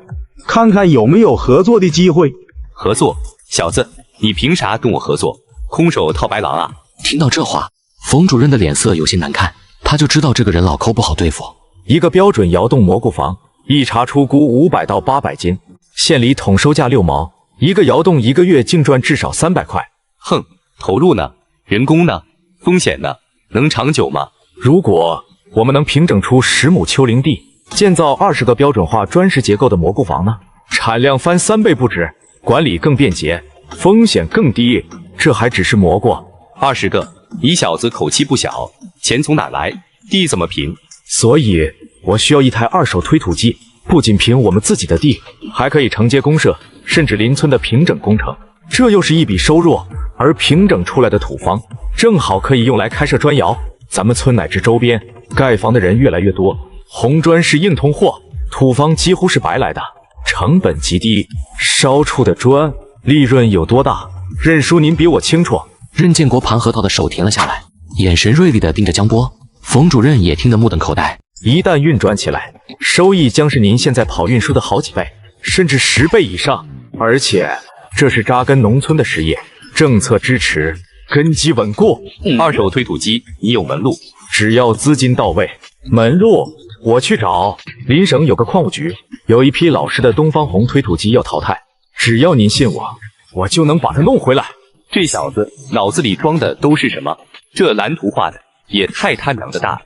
看看有没有合作的机会。合作？小子，你凭啥跟我合作？空手套白狼啊！听到这话，冯主任的脸色有些难看，他就知道这个人老抠不好对付。一个标准窑洞蘑菇房，一茬出菇500到800斤，县里统收价6毛，一个窑洞1个月净赚至少300块。哼，投入呢？人工呢？风险呢？能长久吗？如果我们能平整出10亩丘陵地，建造20个标准化砖石结构的蘑菇房呢？产量翻3倍不止，管理更便捷，风险更低。这还只是蘑菇，20个，你小子口气不小，钱从哪来？地怎么平？所以我需要一台2手推土机，不仅平我们自己的地，还可以承接公社甚至邻村的平整工程，这又是一笔收入。而平整出来的土方正好可以用来开设砖窑，咱们村乃至周边盖房的人越来越多，红砖是硬通货，土方几乎是白来的，成本极低，烧出的砖利润有多大，任叔您比我清楚。任建国盘核桃的手停了下来，眼神锐利地盯着江波。冯主任也听得目瞪口呆。一旦运转起来，收益将是您现在跑运输的好几倍，甚至10倍以上。而且这是扎根农村的实业，政策支持，根基稳固。2手推土机，你有门路，只要资金到位，门路我去找。邻省有个矿务局，有一批老式的东方红推土机要淘汰，只要您信我，我就能把它弄回来。这小子脑子里装的都是什么？这蓝图画的也太他娘的大了，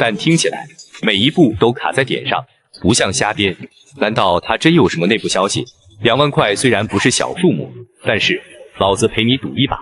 但听起来每一步都卡在点上，不像瞎编。难道他真有什么内部消息？2万块虽然不是小数目，但是老子陪你赌一把。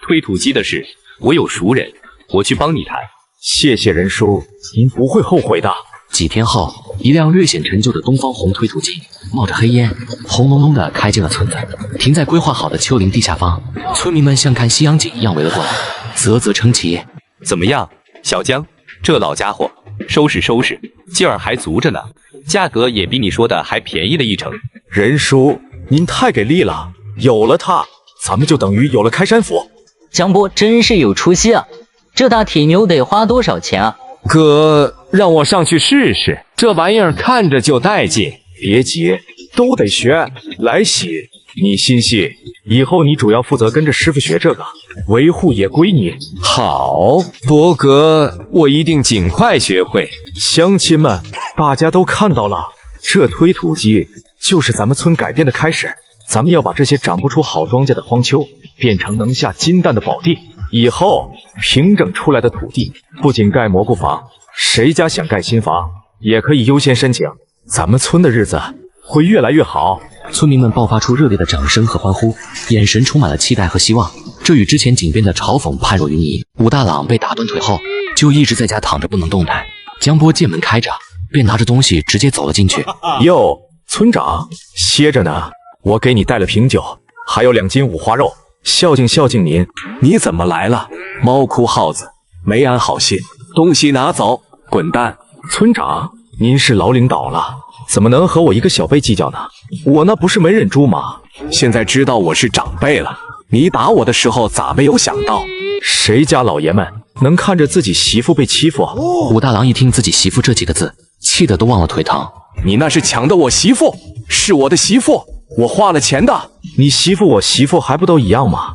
推土机的事，我有熟人，我去帮你谈。谢谢任叔，您不会后悔的。几天后，一辆略显陈旧的东方红推土机冒着黑烟，红隆隆地开进了村子，停在规划好的丘陵地下方。村民们像看西洋景一样围了过来，啧啧称奇。怎么样，小江，这老家伙收拾收拾，劲儿还足着呢，价格也比你说的还便宜了1成。任叔，您太给力了，有了它，咱们就等于有了开山斧。江波真是有出息啊！这大铁牛得花多少钱啊？哥，让我上去试试，这玩意儿看着就带劲。别急，都得学。来喜，你心细，以后你主要负责跟着师傅学这个，维护也归你。好，伯格，我一定尽快学会。乡亲们，大家都看到了，这推土机就是咱们村改变的开始。咱们要把这些长不出好庄稼的荒丘变成能下金蛋的宝地。以后平整出来的土地不仅盖蘑菇房，谁家想盖新房也可以优先申请。咱们村的日子会越来越好。村民们爆发出热烈的掌声和欢呼，眼神充满了期待和希望。这与之前井边的嘲讽判若云泥。武大郎被打断腿后，就一直在家躺着不能动弹。江波见门开着，便拿着东西直接走了进去。哟，村长歇着呢，我给你带了瓶酒，还有2斤五花肉，孝敬孝敬您。你怎么来了？猫哭耗子，没安好心，东西拿走，滚蛋！村长，您是老领导了，怎么能和我一个小辈计较呢？我那不是没忍住吗？现在知道我是长辈了，你打我的时候咋没有想到？谁家老爷们能看着自己媳妇被欺负？武大郎一听自己媳妇这几个字，气得都忘了腿疼。你那是抢的我媳妇，是我的媳妇，我花了钱的。你媳妇我媳妇还不都一样吗？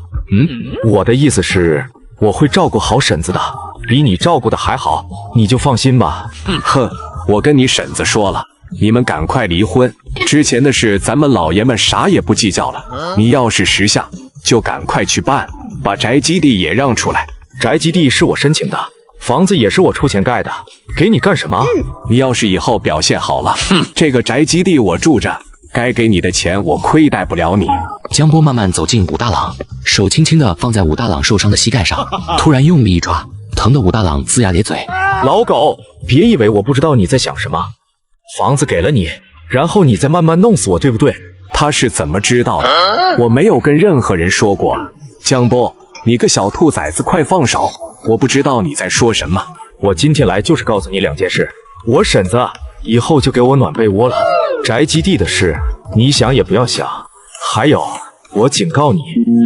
我的意思是，我会照顾好婶子的，比你照顾的还好，你就放心吧。哼，我跟你婶子说了，你们赶快离婚，之前的事咱们老爷们啥也不计较了。你要是识相，就赶快去办，把宅基地也让出来。宅基地是我申请的，房子也是我出钱盖的，给你干什么？你要是以后表现好了，这个宅基地我住着，该给你的钱我亏待不了你。江波慢慢走进武大郎，手轻轻地放在武大郎受伤的膝盖上，突然用力一抓，疼得武大郎龇牙咧嘴。老狗，别以为我不知道你在想什么。房子给了你，然后你再慢慢弄死我，对不对？他是怎么知道的？我没有跟任何人说过。江波，你个小兔崽子，快放手！我不知道你在说什么。我今天来就是告诉你2件事。我婶子以后就给我暖被窝了，宅基地的事你想也不要想。还有，我警告你，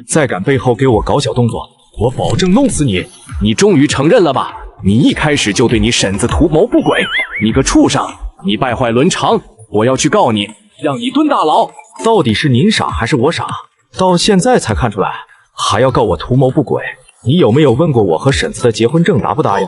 再敢背后给我搞小动作，我保证弄死你。你终于承认了吧？你一开始就对你婶子图谋不轨，你个畜生，你败坏伦常，我要去告你，让你蹲大牢。到底是您傻还是我傻？到现在才看出来，还要告我图谋不轨？你有没有问过我和婶子的结婚证答不答应？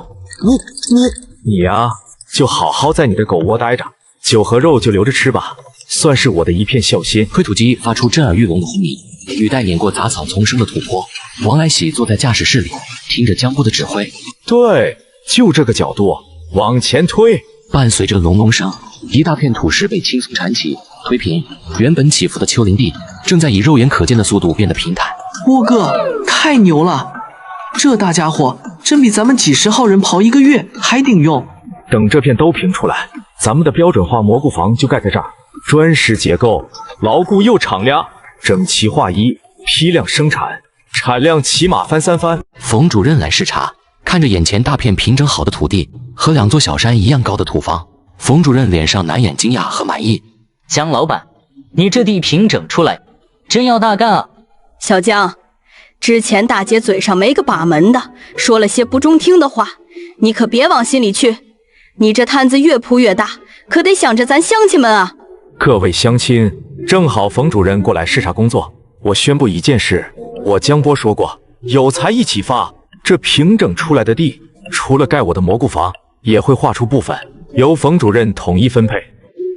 你呀，就好好在你的狗窝待着，酒和肉就留着吃吧，算是我的一片孝心。推土机发出震耳欲聋的轰鸣，履带碾过杂草丛生的土坡。王来喜坐在驾驶室里，听着江波的指挥。对，就这个角度，往前推。伴随着隆隆声，一大片土石被轻松铲起，推平。原本起伏的丘陵地，正在以肉眼可见的速度变得平坦。波哥，太牛了！这大家伙真比咱们几十号人刨1个月还顶用。等这片都平出来，咱们的标准化蘑菇房就盖在这儿，砖石结构，牢固又敞亮，整齐划一，批量生产，产量起码翻3番。冯主任来视察，看着眼前大片平整好的土地和2座小山一样高的土房，冯主任脸上难掩惊讶和满意。江老板，你这地平整出来，真要大干啊！小江，之前大姐嘴上没个把门的，说了些不中听的话，你可别往心里去。你这摊子越铺越大，可得想着咱乡亲们啊！各位乡亲，正好冯主任过来视察工作，我宣布一件事，我江波说过，有才一起发。这平整出来的地，除了盖我的蘑菇房，也会划出部分由冯主任统一分配。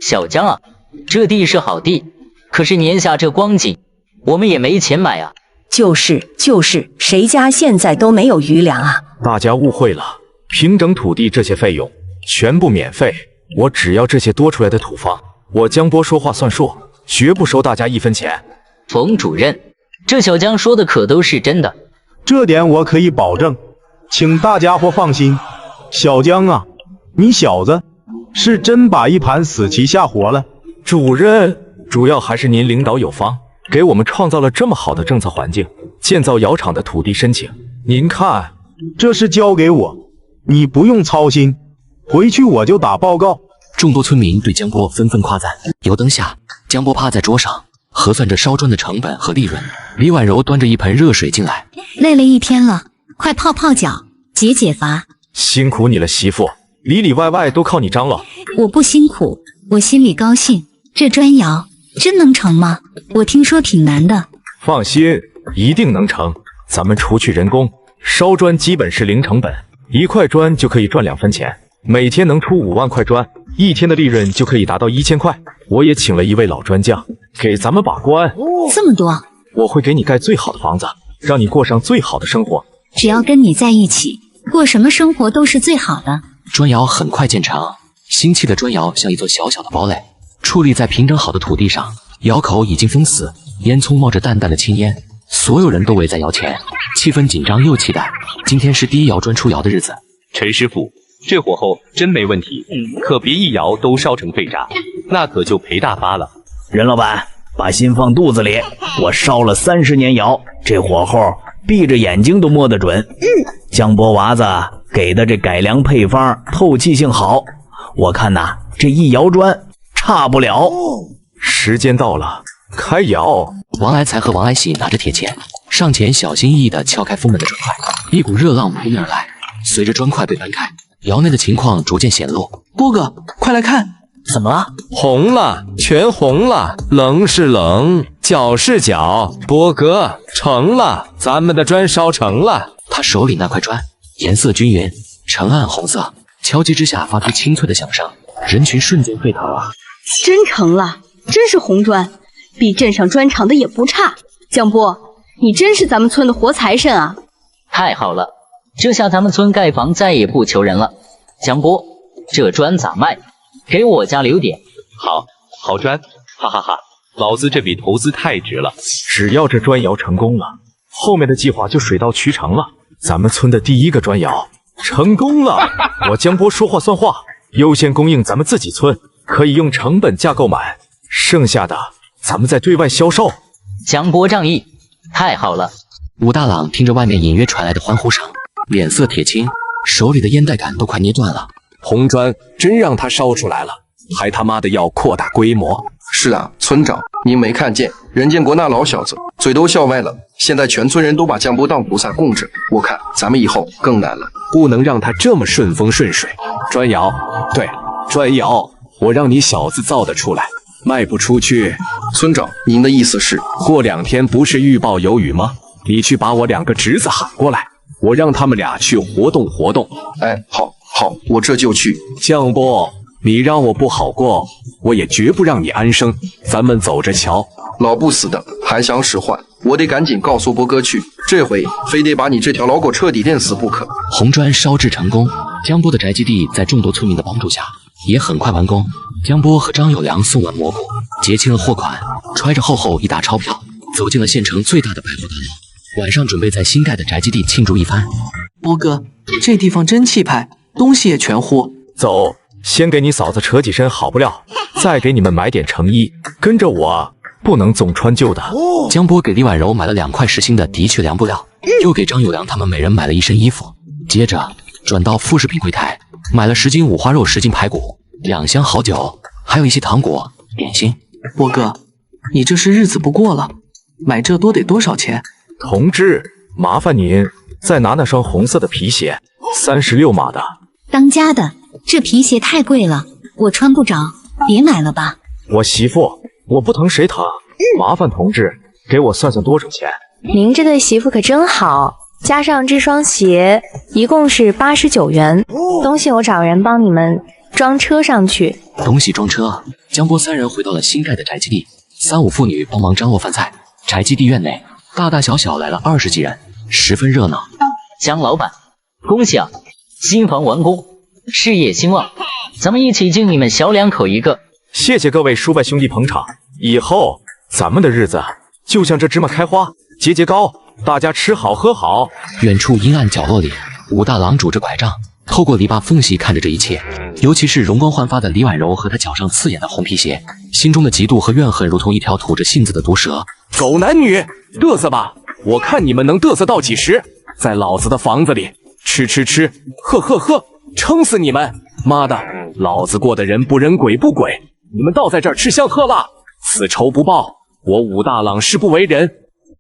小江啊，这地是好地，可是年下这光景，我们也没钱买啊。就是，谁家现在都没有余粮啊？大家误会了，平整土地这些费用全部免费，我只要这些多出来的土方，我江波说话算数，绝不收大家1分钱。冯主任，这小江说的可都是真的？这点我可以保证，请大家伙放心。小江啊，你小子是真把一盘死棋下活了。主任，主要还是您领导有方，给我们创造了这么好的政策环境，建造窑厂的土地申请，您看，这事交给我，你不用操心，回去我就打报告。众多村民对江波纷纷夸赞。油灯下，江波趴在桌上核算着烧砖的成本和利润。李婉柔端着一盆热水进来，累了一天了，快泡泡脚，解解乏。辛苦你了，媳妇，里里外外都靠你张罗。我不辛苦，我心里高兴。这砖窑真能成吗？我听说挺难的。放心，一定能成。咱们除去人工，烧砖基本是零成本，1块砖就可以赚2分钱，每天能出5万块砖，1天的利润就可以达到1000块。我也请了一位老砖匠给咱们把关。这么多？我会给你盖最好的房子，让你过上最好的生活。只要跟你在一起，过什么生活都是最好的。砖窑很快建成，新砌的砖窑像一座小小的堡垒，矗立在平整好的土地上，窑口已经封死，烟囱冒着淡淡的青烟。所有人都围在窑前，气氛紧张又期待。今天是第一窑砖出窑的日子。陈师傅，这火候真没问题，可别一窑都烧成废渣，那可就赔大发了。任老板，把心放肚子里，我烧了30年窑，这火候闭着眼睛都摸得准。江波娃子给的这改良配方透气性好，我看呐，这一窑砖差不了。时间到了，开窑。王来才和王来喜拿着铁钳上前，小心翼翼地撬开封门的砖块，一股热浪扑面而来。随着砖块被搬开，窑内的情况逐渐显露。波哥，快来看！怎么了？红了，全红了，冷是冷，搅是搅。波哥，成了，咱们的砖烧成了。他手里那块砖颜色均匀，呈暗红色，敲击之下发出清脆的响声，人群瞬间沸腾了。真成了，真是红砖，比镇上砖厂的也不差。江波，你真是咱们村的活财神啊！太好了，这下咱们村盖房再也不求人了。江波，这砖咋卖？给我家留点。好砖，哈哈哈！老子这笔投资太值了。只要这砖窑成功了，后面的计划就水到渠成了。咱们村的第一个砖窑成功了，我江波说话算话，优先供应咱们自己村，可以用成本价购买，剩下的咱们再对外销售。江波仗义，太好了！武大郎听着外面隐约传来的欢呼声，脸色铁青，手里的烟袋杆都快捏断了。红砖真让他烧出来了，还他妈的要扩大规模。是啊，村长，您没看见任建国那老小子嘴都笑歪了，现在全村人都把江波当菩萨供着，我看咱们以后更难了，不能让他这么顺风顺水。砖窑，对，砖窑，我让你小子造得出来，卖不出去。村长，您的意思是过2天不是预报有雨吗？你去把我2个侄子喊过来，我让他们俩去活动活动。哎，好，我这就去。江波，你让我不好过，我也绝不让你安生。咱们走着瞧。老不死的还想使唤，我得赶紧告诉波哥去，这回非得把你这条老狗彻底电死不可。红砖烧制成功，江波的宅基地在众多村民的帮助下也很快完工。江波和张有良送完蘑菇，结清了货款，揣着厚厚一沓钞票，走进了县城最大的百货大楼。晚上准备在新盖的宅基地庆祝一番。波哥，这地方真气派，东西也全乎。走，先给你嫂子扯几身好布料，再给你们买点成衣，跟着我，不能总穿旧的。江波给李婉柔买了2块实心的的确良布料，又给张有良他们每人买了1身衣服。接着转到副食品柜台，买了10斤五花肉、10斤排骨、2箱好酒，还有一些糖果、点心。波哥，你这是日子不过了，买这多得多少钱？同志，麻烦您再拿那双红色的皮鞋，36码的。当家的，这皮鞋太贵了，我穿不着，别买了吧。我媳妇，我不疼谁疼？麻烦同志给我算算多少钱。您这对媳妇可真好，加上这双鞋，一共是89元。东西我找人帮你们装车上去。东西装车，江波三人回到了新盖的宅基地，三五妇女帮忙张罗饭菜。宅基地院内，大大小小来了20几人，十分热闹。江老板，恭喜啊，新房完工，事业兴旺，咱们一起敬你们小两口一个。谢谢各位叔伯兄弟捧场，以后咱们的日子就像这芝麻开花，节节高，大家吃好喝好。远处阴暗角落里，武大郎拄着拐杖，透过篱笆缝隙看着这一切，尤其是容光焕发的李婉柔和她脚上刺眼的红皮鞋，心中的嫉妒和怨恨如同一条吐着信子的毒蛇。狗男女，嘚瑟吧！我看你们能嘚瑟到几时？在老子的房子里吃，喝，撑死你们！妈的，老子过的人不人鬼不鬼，你们倒在这儿吃香喝辣，此仇不报，我武大郎誓不为人。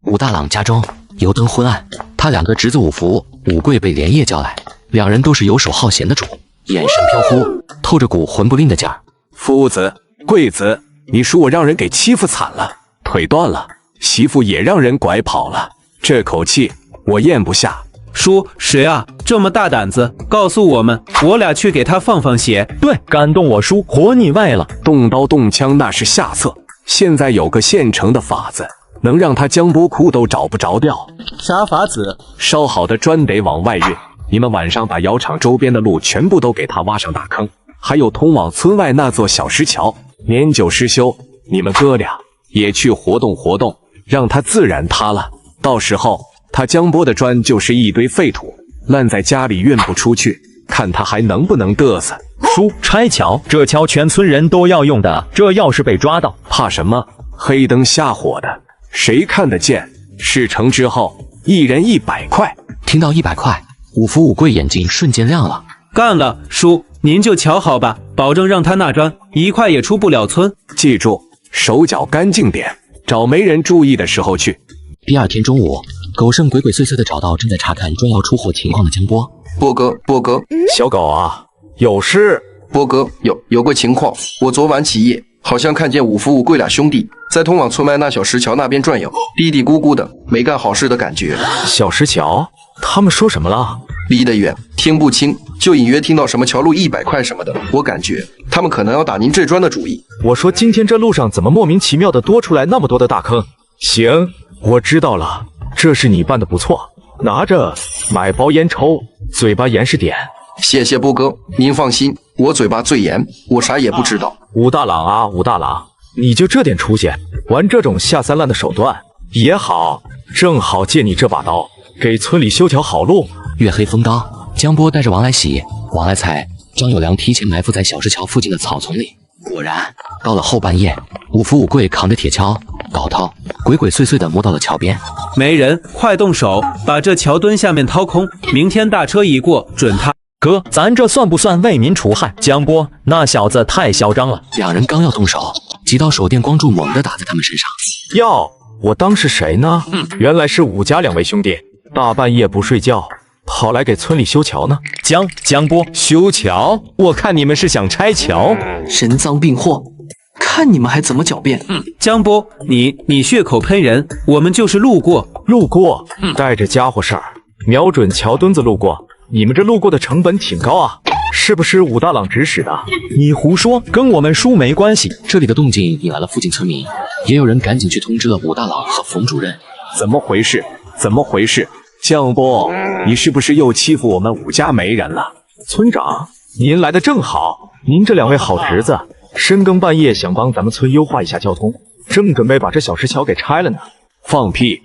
武大郎家中油灯昏暗，他两个侄子武福、武贵被连夜叫来，两人都是游手好闲的主，眼神飘忽，透着股魂不吝的劲儿。夫子、贵子，你叔我让人给欺负惨了，腿断了，媳妇也让人拐跑了，这口气我咽不下。叔，谁啊？这么大胆子，告诉我们，我俩去给他放血。对，感动我叔，活腻歪了。动刀动枪那是下策，现在有个现成的法子，能让他江波窟都找不着调。啥法子？烧好的砖得往外运，你们晚上把窑厂周边的路全部都给他挖上大坑，还有通往村外那座小石桥，年久失修，你们哥俩也去活动活动，让它自然塌了。到时候他江波的砖就是一堆废土，烂在家里运不出去，看他还能不能嘚瑟。叔，拆桥，这桥全村人都要用的，这要是被抓到，怕什么？黑灯瞎火的，谁看得见？事成之后，一人100块。听到100块，武福、武贵眼睛瞬间亮了。干了，叔，您就瞧好吧，保证让他那砖1块也出不了村。记住，手脚干净点，找没人注意的时候去。第二天中午，狗剩鬼鬼祟祟地找到正在查看砖窑出货情况的江波。波哥，小狗啊，有事。波哥，有个情况，我昨晚起夜，好像看见武福、武贵俩兄弟在通往村外那小石桥那边转悠，嘀嘀咕咕的，没干好事的感觉。小石桥？他们说什么了？离得远，听不清，就隐约听到什么桥路100块什么的。我感觉他们可能要打您这砖的主意。我说今天这路上怎么莫名其妙的多出来那么多的大坑？行，我知道了，这是你办的不错，拿着买包烟抽，嘴巴严实点。谢谢波哥，您放心，我嘴巴最严，我啥也不知道。武大郎啊，武大郎，你就这点出息，玩这种下三滥的手段也好，正好借你这把刀，给村里修条好路。月黑风高，江波带着王来喜、王来才、张有良提前埋伏在小石桥附近的草丛里。果然，到了后半夜，武福、武贵扛着铁锹、镐头，鬼鬼祟祟地摸到了桥边。没人，快动手，把这桥墩下面掏空，明天大车一过，准他。哥，咱这算不算为民除害？江波那小子太嚣张了。两人刚要动手，几道手电光柱猛地打在他们身上。哟，我当是谁呢？原来是武家2位兄弟，大半夜不睡觉，跑来给村里修桥呢。江波，修桥？我看你们是想拆桥。人赃并获，看你们还怎么狡辩。江波，你血口喷人，我们就是路过，带着家伙事儿，瞄准桥墩子路过。你们这路过的成本挺高啊，是不是武大郎指使的？你胡说，跟我们叔没关系。这里的动静引来了附近村民，也有人赶紧去通知了武大郎和冯主任。怎么回事？江波，你是不是又欺负我们武家媒人了？村长，您来的正好，您这2位好侄子深更半夜想帮咱们村优化一下交通，正准备把这小石桥给拆了呢。放屁！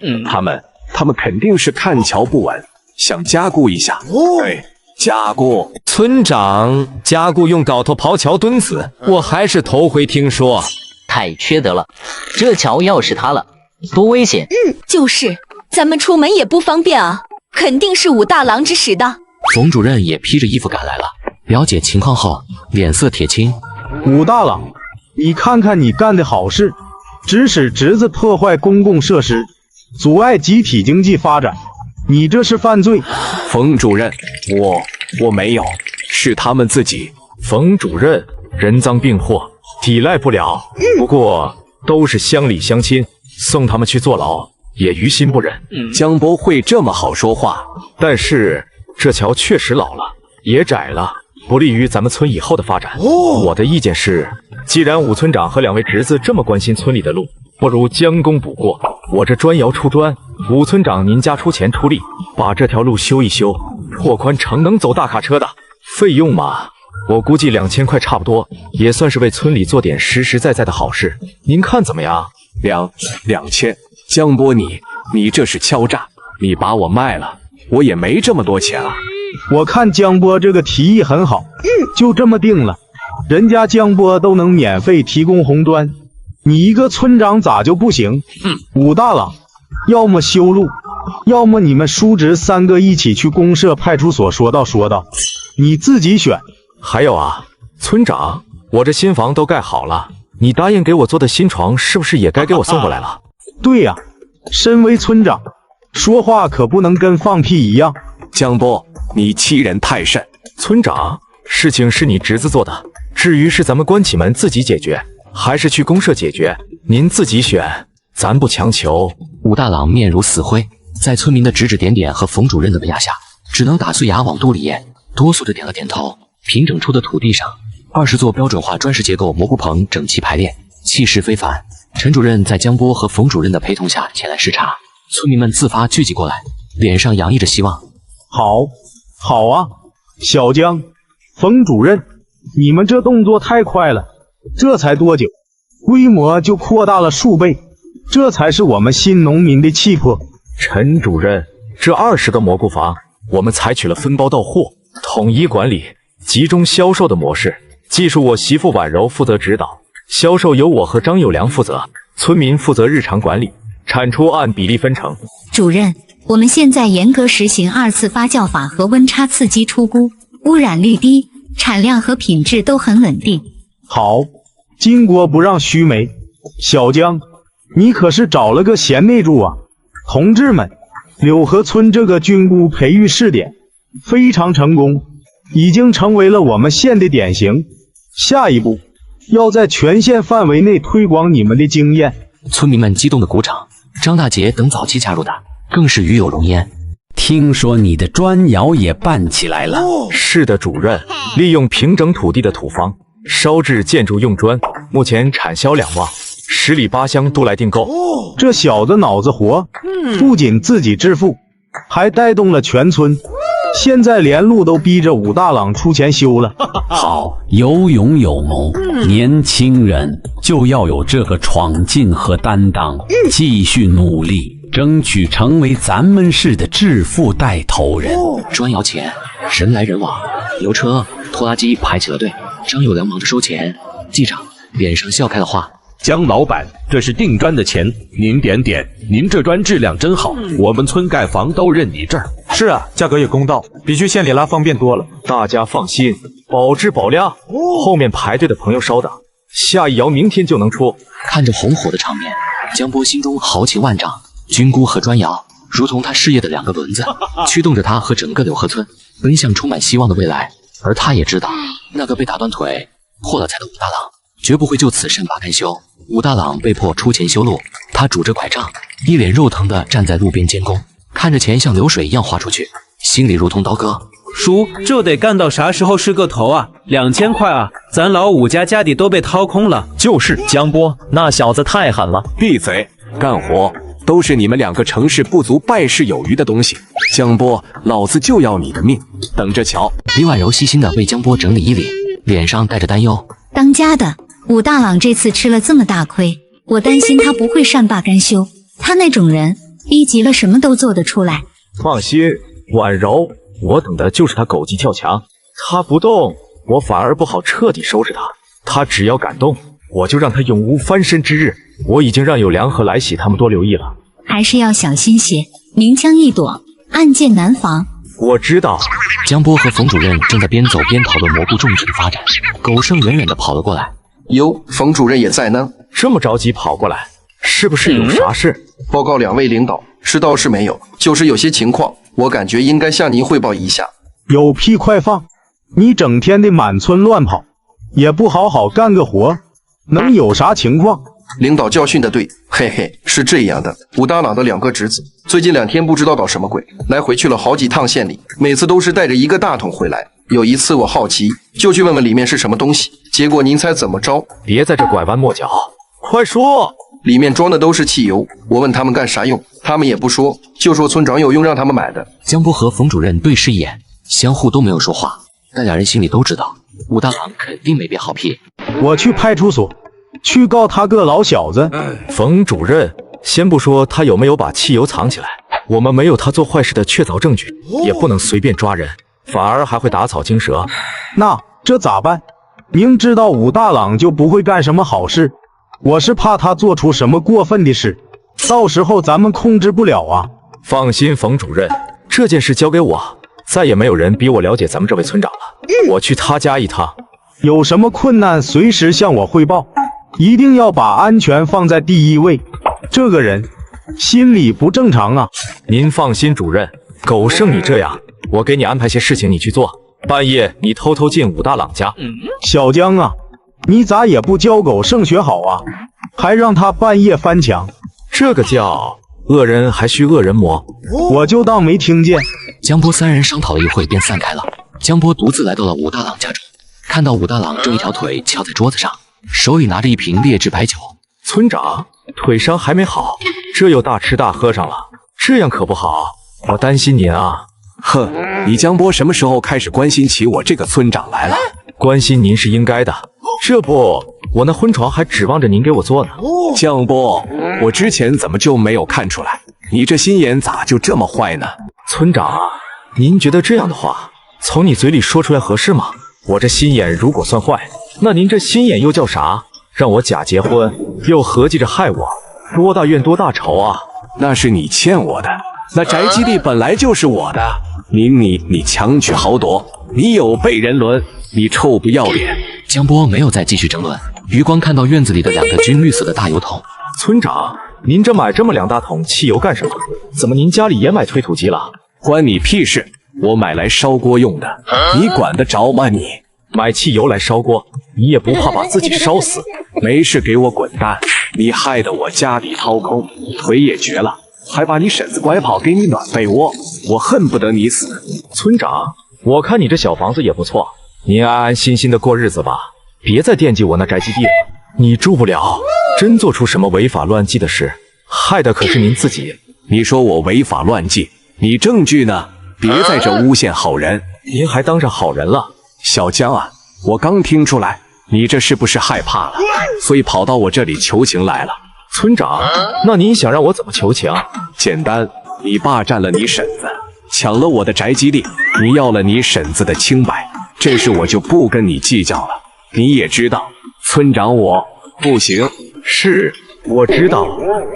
他们肯定是看桥不稳，想加固一下。对，加固。村长，加固用镐头刨桥墩子，我还是头回听说。太缺德了，这桥要是塌了，多危险！就是，咱们出门也不方便啊，肯定是武大郎指使的。冯主任也披着衣服赶来了，了解情况后，脸色铁青。武大郎，你看看你干的好事，指使侄子破坏公共设施，阻碍集体经济发展，你这是犯罪。冯主任，我没有，是他们自己。冯主任人赃并获，抵赖不了，不过都是乡里乡亲，送他们去坐牢也于心不忍。江波会这么好说话，但是这桥确实老了，也窄了，不利于咱们村以后的发展。我的意见是，既然武村长和2位侄子这么关心村里的路，不如将功补过。我这砖窑出砖，武村长您家出钱出力，把这条路修一修，拓宽成能走大卡车的。费用嘛，我估计2000块差不多，也算是为村里做点实实在在的好事。您看怎么样？2000，江波你这是敲诈！你把我卖了，我也没这么多钱啊。我看江波这个提议很好，就这么定了。人家江波都能免费提供红砖，你一个村长咋就不行？武大郎，要么修路，要么你们叔侄3个一起去公社派出所说道，你自己选。还有啊，村长，我这新房都盖好了，你答应给我做的新床是不是也该给我送过来了？对呀，身为村长，说话可不能跟放屁一样。江波，你欺人太甚！村长，事情是你侄子做的，至于是咱们关起门自己解决，还是去公社解决，您自己选，咱不强求。武大郎面如死灰，在村民的指指点点和冯主任的威压下，只能打碎牙往肚里咽，哆嗦着点了点头。平整出的土地上，20座标准化砖石结构蘑菇棚整齐排列，气势非凡。陈主任在江波和冯主任的陪同下前来视察，村民们自发聚集过来，脸上洋溢着希望。好啊，小江、冯主任，你们这动作太快了，这才多久，规模就扩大了数倍，这才是我们新农民的气魄。陈主任，这20个蘑菇房，我们采取了分包到货、统一管理、集中销售的模式，技术我媳妇婉柔负责指导，销售由我和张友良负责，村民负责日常管理，产出按比例分成。主任，我们现在严格实行2次发酵法和温差刺激出菇，污染率低，产量和品质都很稳定。好，金锅不让须眉。小江，你可是找了个贤内助啊！同志们，柳河村这个菌菇培育试点非常成功，已经成为了我们县的典型。下一步要在全县范围内推广你们的经验。村民们激动的鼓掌，张大杰等早期加入的更是与有荣焉。听说你的砖窑也办起来了？是的，主任，利用平整土地的土方烧制建筑用砖，目前产销2万，10里8乡都来订购。这小子脑子活，不仅自己致富，还带动了全村。现在连路都逼着武大郎出钱修了。好，有勇有谋，年轻人就要有这个闯劲和担当，继续努力，争取成为咱们市的致富带头人。砖窑前人来人往，油车、拖拉机排起了队。张友良忙着收钱，记账，脸上笑开了花。江老板，这是订砖的钱，您点点。您这砖质量真好，我们村盖房都认你这儿。是啊，价格也公道，比去县里拉方便多了。大家放心，保质保量。后面排队的朋友稍等，下一窑明天就能出。看着红火的场面，江波心中豪情万丈。菌菇和砖窑如同他事业的2个轮子，驱动着他和整个柳河村奔向充满希望的未来。而他也知道，那个被打断腿、破了财的武大郎绝不会就此善罢甘休。武大郎被迫出钱修路，他拄着拐杖，一脸肉疼地站在路边监工，看着钱像流水一样花出去，心里如同刀割。叔，这得干到啥时候是个头啊？2000块啊，咱老武家家底都被掏空了。就是江波，那小子太狠了。闭嘴，干活都是你们2个成事不足败事有余的东西。江波，老子就要你的命，等着瞧。李婉柔细心地为江波整理衣领，脸上带着担忧。当家的武大郎这次吃了这么大亏，我担心他不会善罢甘休。他那种人，逼急了什么都做得出来。放心，婉柔，我等的就是他狗急跳墙，他不动，我反而不好彻底收拾他。他只要敢动，我就让他永无翻身之日。我已经让有良和来喜他们多留意了，还是要小心些，明枪易躲，暗箭难防。我知道。江波和冯主任正在边走边讨论蘑菇种植的发展，狗剩远远地跑了过来。哟，冯主任也在呢，这么着急跑过来，是不是有啥事？报告2位领导，是倒是没有，就是有些情况，我感觉应该向您汇报一下。有屁快放！你整天的满村乱跑，也不好好干个活，能有啥情况？领导教训的对，嘿嘿，是这样的，武大郎的2个侄子最近2天不知道搞什么鬼，来回去了好几趟县里，每次都是带着一个大桶回来，有一次我好奇，就去问问里面是什么东西，结果您猜怎么着？别在这拐弯抹角，快说！里面装的都是汽油，我问他们干啥用，他们也不说，就说村长有用让他们买的。江波和冯主任对视一眼，相互都没有说话，但两人心里都知道，武大郎肯定没变好屁。我去派出所，去告他个老小子。冯主任，先不说他有没有把汽油藏起来，我们没有他做坏事的确凿证据，也不能随便抓人，反而还会打草惊蛇。那这咋办？明知道武大郎就不会干什么好事，我是怕他做出什么过分的事，到时候咱们控制不了啊。放心，冯主任，这件事交给我，再也没有人比我了解咱们这位村长了。我去他家一趟，有什么困难随时向我汇报，一定要把安全放在第一位。这个人心理不正常啊。您放心，主任，狗剩你这样，我给你安排些事情你去做。半夜你偷偷进武大郎家。小江啊，你咋也不教狗剩学好啊，还让他半夜翻墙，这个叫恶人还需恶人磨。我就当没听见。江波三人商讨了一会便散开了。江波独自来到了武大郎家中，看到武大郎正一条腿翘在桌子上，手里拿着一瓶劣质白酒。村长，腿伤还没好，这又大吃大喝上了，这样可不好，我担心您啊。哼，你江波什么时候开始关心起我这个村长来了？关心您是应该的，这不，我那婚床还指望着您给我做呢。江波，我之前怎么就没有看出来？你这心眼咋就这么坏呢？村长啊，您觉得这样的话从你嘴里说出来合适吗？我这心眼如果算坏，那您这心眼又叫啥？让我假结婚，又合计着害我，多大怨多大仇啊！那是你欠我的，那宅基地本来就是我的，你强取豪夺，你有悖人伦，你臭不要脸！江波没有再继续争论，余光看到院子里的2个军绿色的大油桶。村长，您这买这么2大桶汽油干什么？怎么您家里也买推土机了？关你屁事！我买来烧锅用的，你管得着吗你？买汽油来烧锅，你也不怕把自己烧死？没事，给我滚蛋！你害得我家底掏空，腿也绝了，还把你婶子拐跑给你暖被窝，我恨不得你死！村长，我看你这小房子也不错，您安安心心的过日子吧，别再惦记我那宅基地了。你住不了，真做出什么违法乱纪的事，害的可是您自己。你说我违法乱纪，你证据呢？别在这诬陷好人。您还当上好人了？小江啊，我刚听出来，你这是不是害怕了，所以跑到我这里求情来了？村长，那您想让我怎么求情？简单，你霸占了你婶子，抢了我的宅基地，你要了你婶子的清白，这事我就不跟你计较了。你也知道，村长我不行。是，我知道。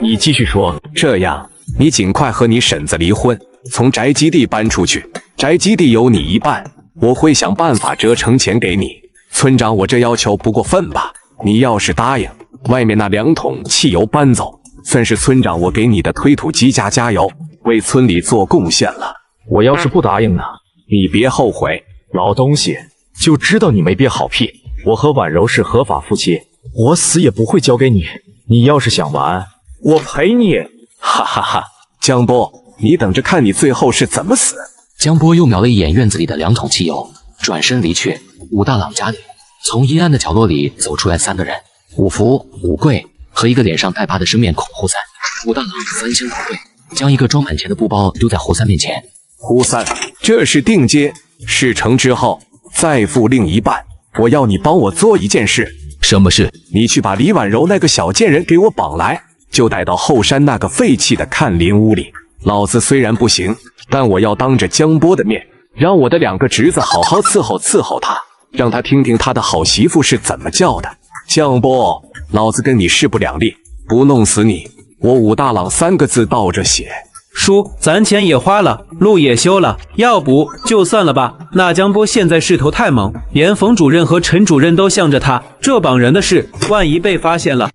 你继续说。这样，你尽快和你婶子离婚，从宅基地搬出去，宅基地有你一半，我会想办法折成钱给你。村长，我这要求不过分吧？你要是答应，外面那2桶汽油搬走，算是村长我给你的推土机加油，为村里做贡献了。我要是不答应呢？你别后悔。老东西，就知道你没憋好屁。我和婉柔是合法夫妻，我死也不会交给你。你要是想玩，我陪你。哈哈哈！江波，你等着看你最后是怎么死。江波又瞄了一眼院子里的2桶汽油，转身离去。武大郎家里，从阴暗的角落里走出来3个人，武福、武贵和一个脸上带疤的生面孔胡三。武大郎翻箱倒柜，将一个装满钱的布包丢在胡三面前。胡三，这是定金，事成之后再付另一半。我要你帮我做一件事。什么事？你去把李婉柔那个小贱人给我绑来，就带到后山那个废弃的看林屋里。老子虽然不行，但我要当着江波的面，让我的2个侄子好好伺候他，让他听听他的好媳妇是怎么叫的。江波，老子跟你势不两立，不弄死你，我武大郎3个字倒着写。叔，咱钱也花了，路也修了，要不就算了吧。那江波现在势头太猛，连冯主任和陈主任都向着他。这帮人的事，万一被发现了，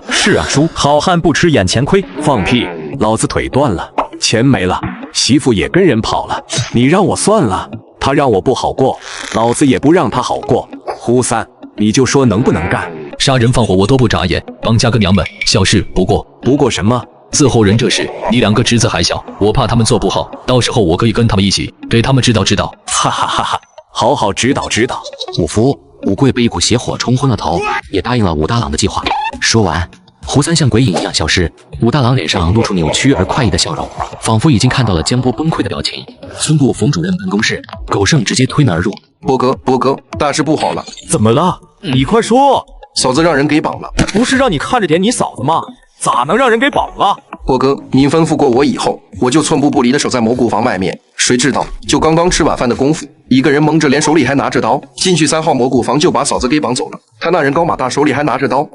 是啊，叔，好汉不吃眼前亏。放屁，老子腿断了，钱没了，媳妇也跟人跑了，你让我算了。他让我不好过，老子也不让他好过。胡三，你就说能不能干？杀人放火我都不眨眼，帮家跟娘们小事不过。不过什么？伺候人这事，你2个侄子还小，我怕他们做不好，到时候我可以跟他们一起，给他们指导指导。哈哈哈哈，好好指导指导。五福、五贵被一股邪火冲昏了头，也答应了武大郎的计划。说完，胡三像鬼影一样消失，武大郎脸上露出扭曲而快意的笑容，仿佛已经看到了江波崩溃的表情。村部冯主任办公室，狗剩直接推门而入。波哥，大事不好了！怎么了？你快说！嫂子让人给绑了。不是让你看着点你嫂子吗？咋能让人给绑了？波哥，您吩咐过我以后，我就寸步不离的守在蘑菇房外面。谁知道，就刚刚吃晚饭的功夫，一个人蒙着脸，手里还拿着刀，进去3号蘑菇房就把嫂子给绑走了。他那人高马大，手里还拿着刀，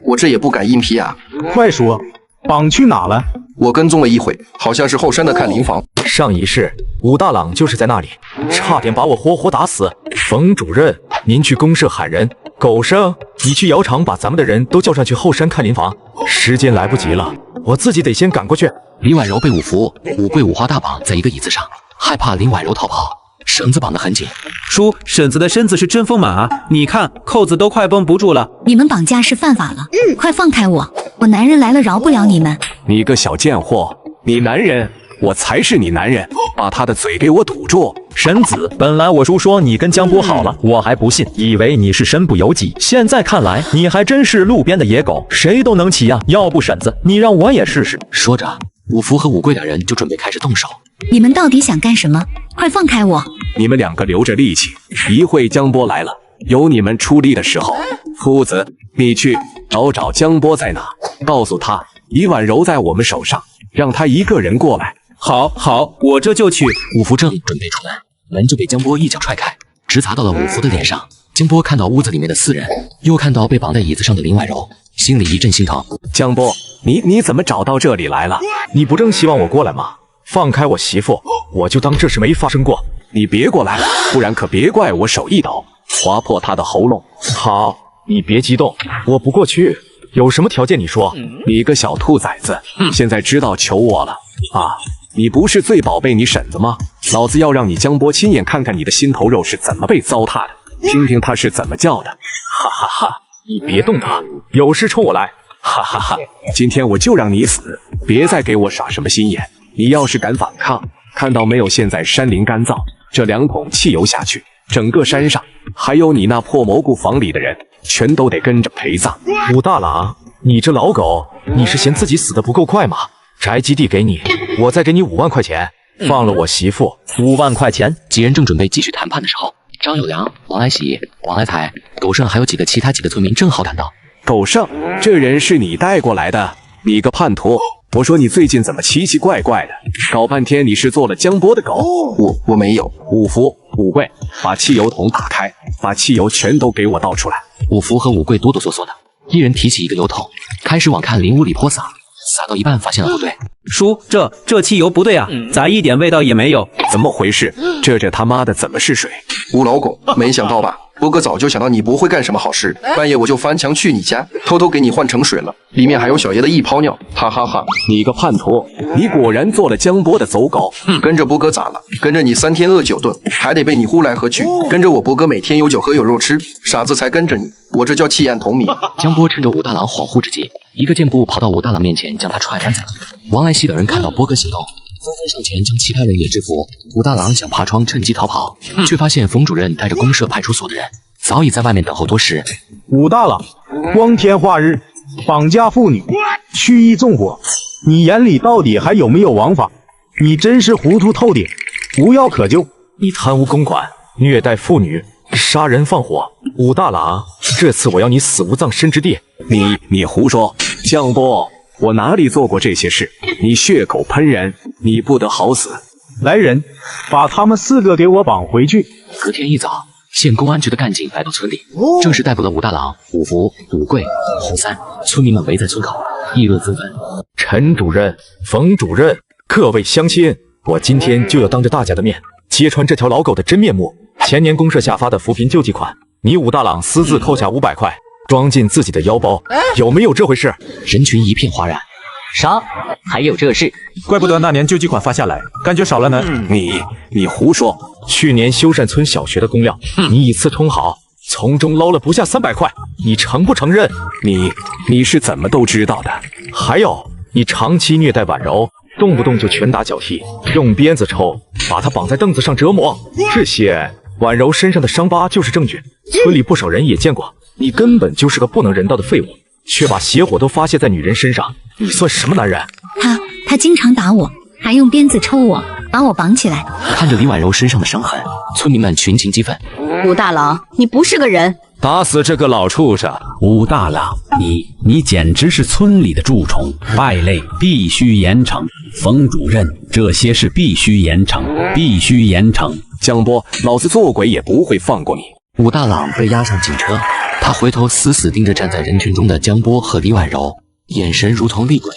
我这也不敢硬皮啊。快说，绑去哪了？我跟踪了一会，好像是后山的看林房。上一世武大郎就是在那里，差点把我活活打死。冯主任，您去公社喊人。狗生，你去窑厂把咱们的人都叫上去后山看林房。时间来不及了，我自己得先赶过去。林婉柔被五福、五贵五花大绑在一个椅子上，害怕林婉柔逃跑，绳子绑得很紧。叔，婶子的身子是真丰满啊，你看扣子都快绷不住了。你们绑架是犯法了，快放开我！我男人来了，饶不了你们。你个小贱货，你男人，我才是你男人，把他的嘴给我堵住。婶子，本来我叔说你跟江波好了，我还不信，以为你是身不由己。现在看来，你还真是路边的野狗，谁都能骑呀。要不婶子，你让我也试试。说着，五福和五贵2人就准备开始动手。你们到底想干什么？快放开我！你们2个留着力气，一会江波来了，有你们出力的时候。夫子，你去找江波在哪，告诉他李婉柔在我们手上，让他一个人过来。好，我这就去。五福正准备出门，门就被江波一脚踹开，直砸到了五福的脸上。江波看到屋子里面的4人，又看到被绑在椅子上的林婉柔，心里一阵心疼。江波，你怎么找到这里来了？你不正希望我过来吗？放开我媳妇，我就当这事没发生过。你别过来，不然可别怪我手一抖，划破他的喉咙。好，你别激动，我不过去。有什么条件你说？你个小兔崽子，现在知道求我了啊？你不是最宝贝你婶子吗？老子要让你江波亲眼看看你的心头肉是怎么被糟蹋的，听听他是怎么叫的。哈哈哈！你别动他，有事冲我来。哈哈哈！今天我就让你死，别再给我耍什么心眼。你要是敢反抗，看到没有？现在山林干燥，这2桶汽油下去，整个山上还有你那破蘑菇房里的人，全都得跟着陪葬。武大郎，你这老狗，你是嫌自己死得不够快吗？宅基地给你，我再给你5万块钱，放了我媳妇5万块钱。几人正准备继续谈判的时候，张有良、王来喜、王来才、狗剩还有其他几个村民正好赶到。狗剩，这人是你带过来的？你个叛徒！我说你最近怎么奇奇怪怪的？搞半天你是做了江波的狗。我没有。五福、五贵，把汽油桶打开，把汽油全都给我倒出来。五福和五贵哆哆嗦嗦的，一人提起一个油桶，开始往看林屋里泼洒。洒到一半发现了不对，叔，这汽油不对啊，咋一点味道也没有？怎么回事？这他妈的怎么是水？吴老狗，没想到吧？波哥早就想到你不会干什么好事，半夜我就翻墙去你家，偷偷给你换成水了，里面还有小爷的一泡尿，哈哈哈！你个叛徒，你果然做了江波的走狗。跟着波哥咋了？跟着你3天饿9顿，还得被你呼来喝去。跟着我波哥每天有酒喝有肉吃，傻子才跟着你，我这叫弃暗投明。江波趁着武大郎恍惚之际，一个箭步跑到武大郎面前，将他踹翻在地。王来喜等人看到波哥行动，纷纷上前将其他人也制服。武大郎想爬窗趁机逃跑，却发现冯主任带着公社派出所的人早已在外面等候多时。武大郎，光天化日绑架妇女，蓄意纵火，你眼里到底还有没有王法？你真是糊涂透顶，无药可救。你贪污公款，虐待妇女，杀人放火，武大郎，这次我要你死无葬身之地。你胡说，江波，我哪里做过这些事？你血口喷人，你不得好死！来人，把他们4个给我绑回去。隔天一早，县公安局的干警来到村里，正式逮捕了武大郎、五福、五贵、胡三。村民们围在村口，议论纷纷。陈主任、冯主任，各位乡亲，我今天就要当着大家的面揭穿这条老狗的真面目。前年公社下发的扶贫救济款，你武大郎私自扣下500块，装进自己的腰包，有没有这回事？人群一片哗然。啥？还有这事？怪不得那年救济款发下来，感觉少了呢。你胡说！去年修善村小学的公料，你以次充好，从中捞了不下300块，你承不承认？你是怎么都知道的？还有，你长期虐待婉柔，动不动就拳打脚踢，用鞭子抽，把她绑在凳子上折磨，这些婉柔身上的伤疤就是证据，村里不少人也见过。你根本就是个不能人道的废物，却把邪火都发泄在女人身上，你算什么男人？他经常打我，还用鞭子抽我，把我绑起来。看着李婉柔身上的伤痕，村民们群情激愤。武大郎，你不是个人！打死这个老畜生！武大郎，你简直是村里的蛀虫，败类必须严惩。冯主任，这些事必须严惩，必须严惩。江波，老子做鬼也不会放过你！武大郎被押上警车，他回头死死盯着站在人群中的江波和李婉柔，眼神如同厉鬼。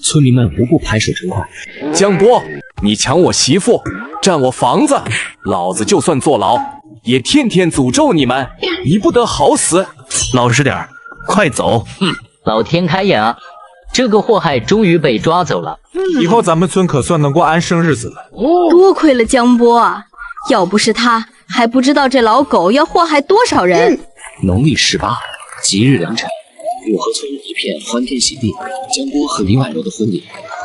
村民们无不拍手称快。江波，你抢我媳妇，占我房子，老子就算坐牢，也天天诅咒你们，一不得好死！老实点，快走！老天开眼啊！这个祸害终于被抓走了，以后咱们村可算能过安生日子了。多亏了江波啊！要不是他，还不知道这老狗要祸害多少人。农历18，吉日良辰，五河村一片欢天喜地。江波和李婉柔的婚礼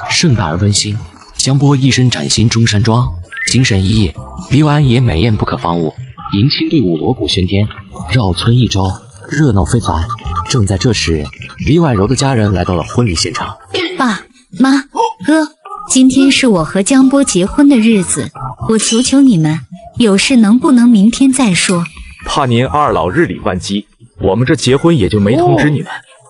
盛大而温馨。江波一身崭新中山装，精神奕奕；李婉也美艳不可方物，迎亲队伍锣鼓喧天，绕村一周，热闹非凡。正在这时，李婉柔的家人来到了婚礼现场。爸妈哥，今天是我和江波结婚的日子，我求求你们，有事能不能明天再说？怕您二老日理万机，我们这结婚也就没通知你们。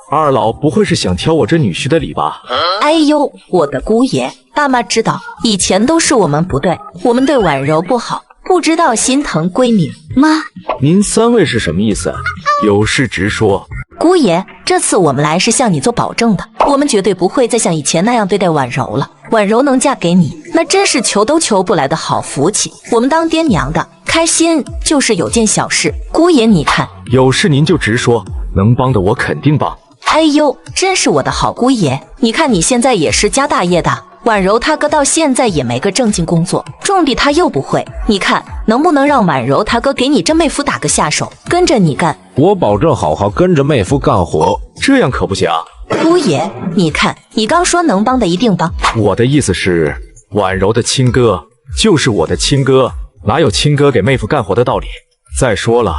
二老不会是想挑我这女婿的理吧？哎呦，我的姑爷，爸妈知道，以前都是我们不对，我们对婉柔不好，不知道心疼闺女。妈，您三位是什么意思？有事直说。姑爷，这次我们来是向你做保证的，我们绝对不会再像以前那样对待婉柔了。婉柔能嫁给你，那真是求都求不来的好福气。我们当爹娘的开心就是有件小事。姑爷你看，有事您就直说，能帮的我肯定帮。哎呦，真是我的好姑爷！你看你现在也是家大业大，婉柔他哥到现在也没个正经工作，种地他又不会，你看能不能让婉柔他哥给你这妹夫打个下手，跟着你干？我保证好好跟着妹夫干活。这样可不行。姑爷，你看你刚说能帮的一定帮。我的意思是，婉柔的亲哥就是我的亲哥，哪有亲哥给妹夫干活的道理？再说了，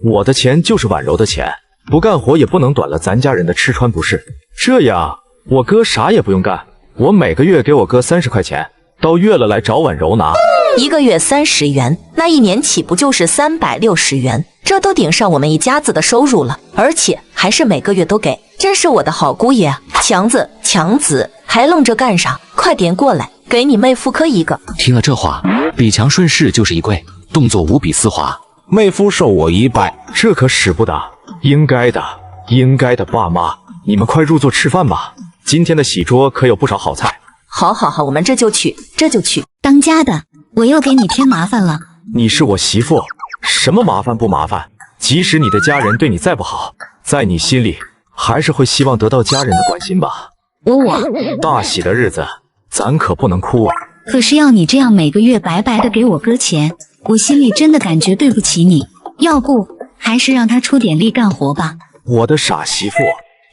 我的钱就是婉柔的钱，不干活也不能短了咱家人的吃穿不是？这样我哥啥也不用干，我每个月给我哥30块钱，到月了来找婉柔拿。一个月30元，那一年起不就是360元？这都顶上我们一家子的收入了，而且还是每个月都给，真是我的好姑爷啊！强子，还愣着干啥？快点过来，给你妹夫磕一个。听了这话，比强顺势就是一跪，动作无比丝滑。妹夫受我一拜，这可使不得，应该的，爸妈，你们快入座吃饭吧，今天的喜桌可有不少好菜。好，我们这就去。当家的，我又给你添麻烦了。你是我媳妇，什么麻烦不麻烦？即使你的家人对你再不好，在你心里还是会希望得到家人的关心吧？我大喜的日子，咱可不能哭啊！可是要你这样每个月白白的给我哥钱，我心里真的感觉对不起你。要不还是让他出点力干活吧。我的傻媳妇，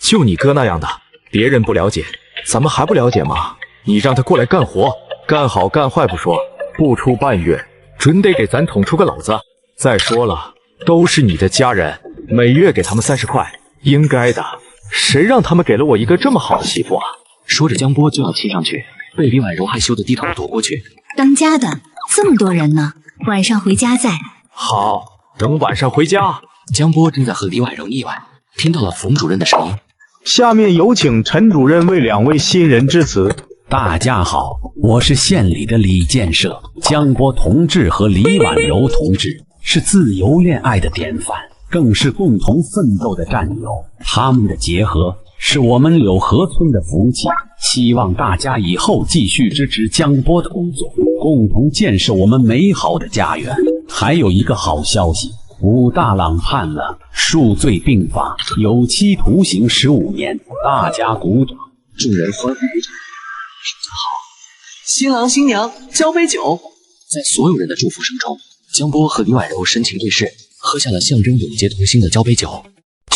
就你哥那样的，别人不了解，咱们还不了解吗？你让他过来干活，干好干坏不说，不出半月，准得给咱捅出个篓子。再说了，都是你的家人，每月给他们30块，应该的。谁让他们给了我一个这么好的媳妇啊？说着，江波就要亲上去，被李婉柔害羞的低头躲过去。当家的这么多人呢，晚上回家再。好，等晚上回家。江波正在和李婉柔腻歪，听到了冯主任的声音。下面有请陈主任为2位新人致辞。大家好，我是县里的李建设。江波同志和李婉柔同志是自由恋爱的典范，更是共同奋斗的战友。他们的结合是我们柳河村的福气，希望大家以后继续支持江波的工作，共同建设我们美好的家园。还有一个好消息，武大郎判了，数罪并罚，有期徒刑15年。大家鼓掌！众人欢呼鼓掌。新郎新娘交杯酒。在所有人的祝福声中，江波和李婉柔深情对视，喝下了象征永结同心的交杯酒。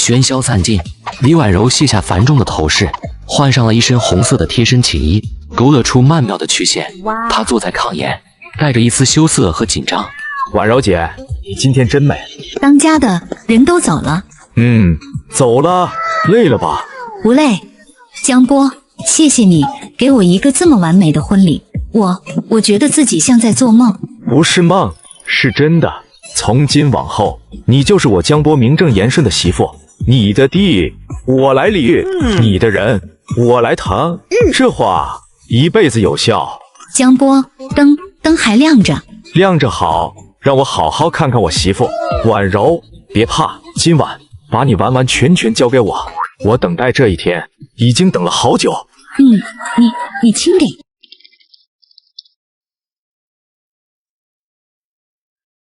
喧嚣散尽，李婉柔卸下繁重的头饰，换上了一身红色的贴身寝衣，勾勒出曼妙的曲线。她坐在炕沿，带着一丝羞涩和紧张。婉柔姐，你今天真美。当家的人都走了。走了，累了吧？不累。江波，谢谢你给我一个这么完美的婚礼，我觉得自己像在做梦。不是梦，是真的。从今往后，你就是我江波名正言顺的媳妇，你的地我来理，你的人我来疼，这话一辈子有效。江波，灯还亮着，亮着好，让我好好看看我媳妇婉柔。别怕，今晚把你完完全全交给我，我等待这一天已经等了好久。你轻点。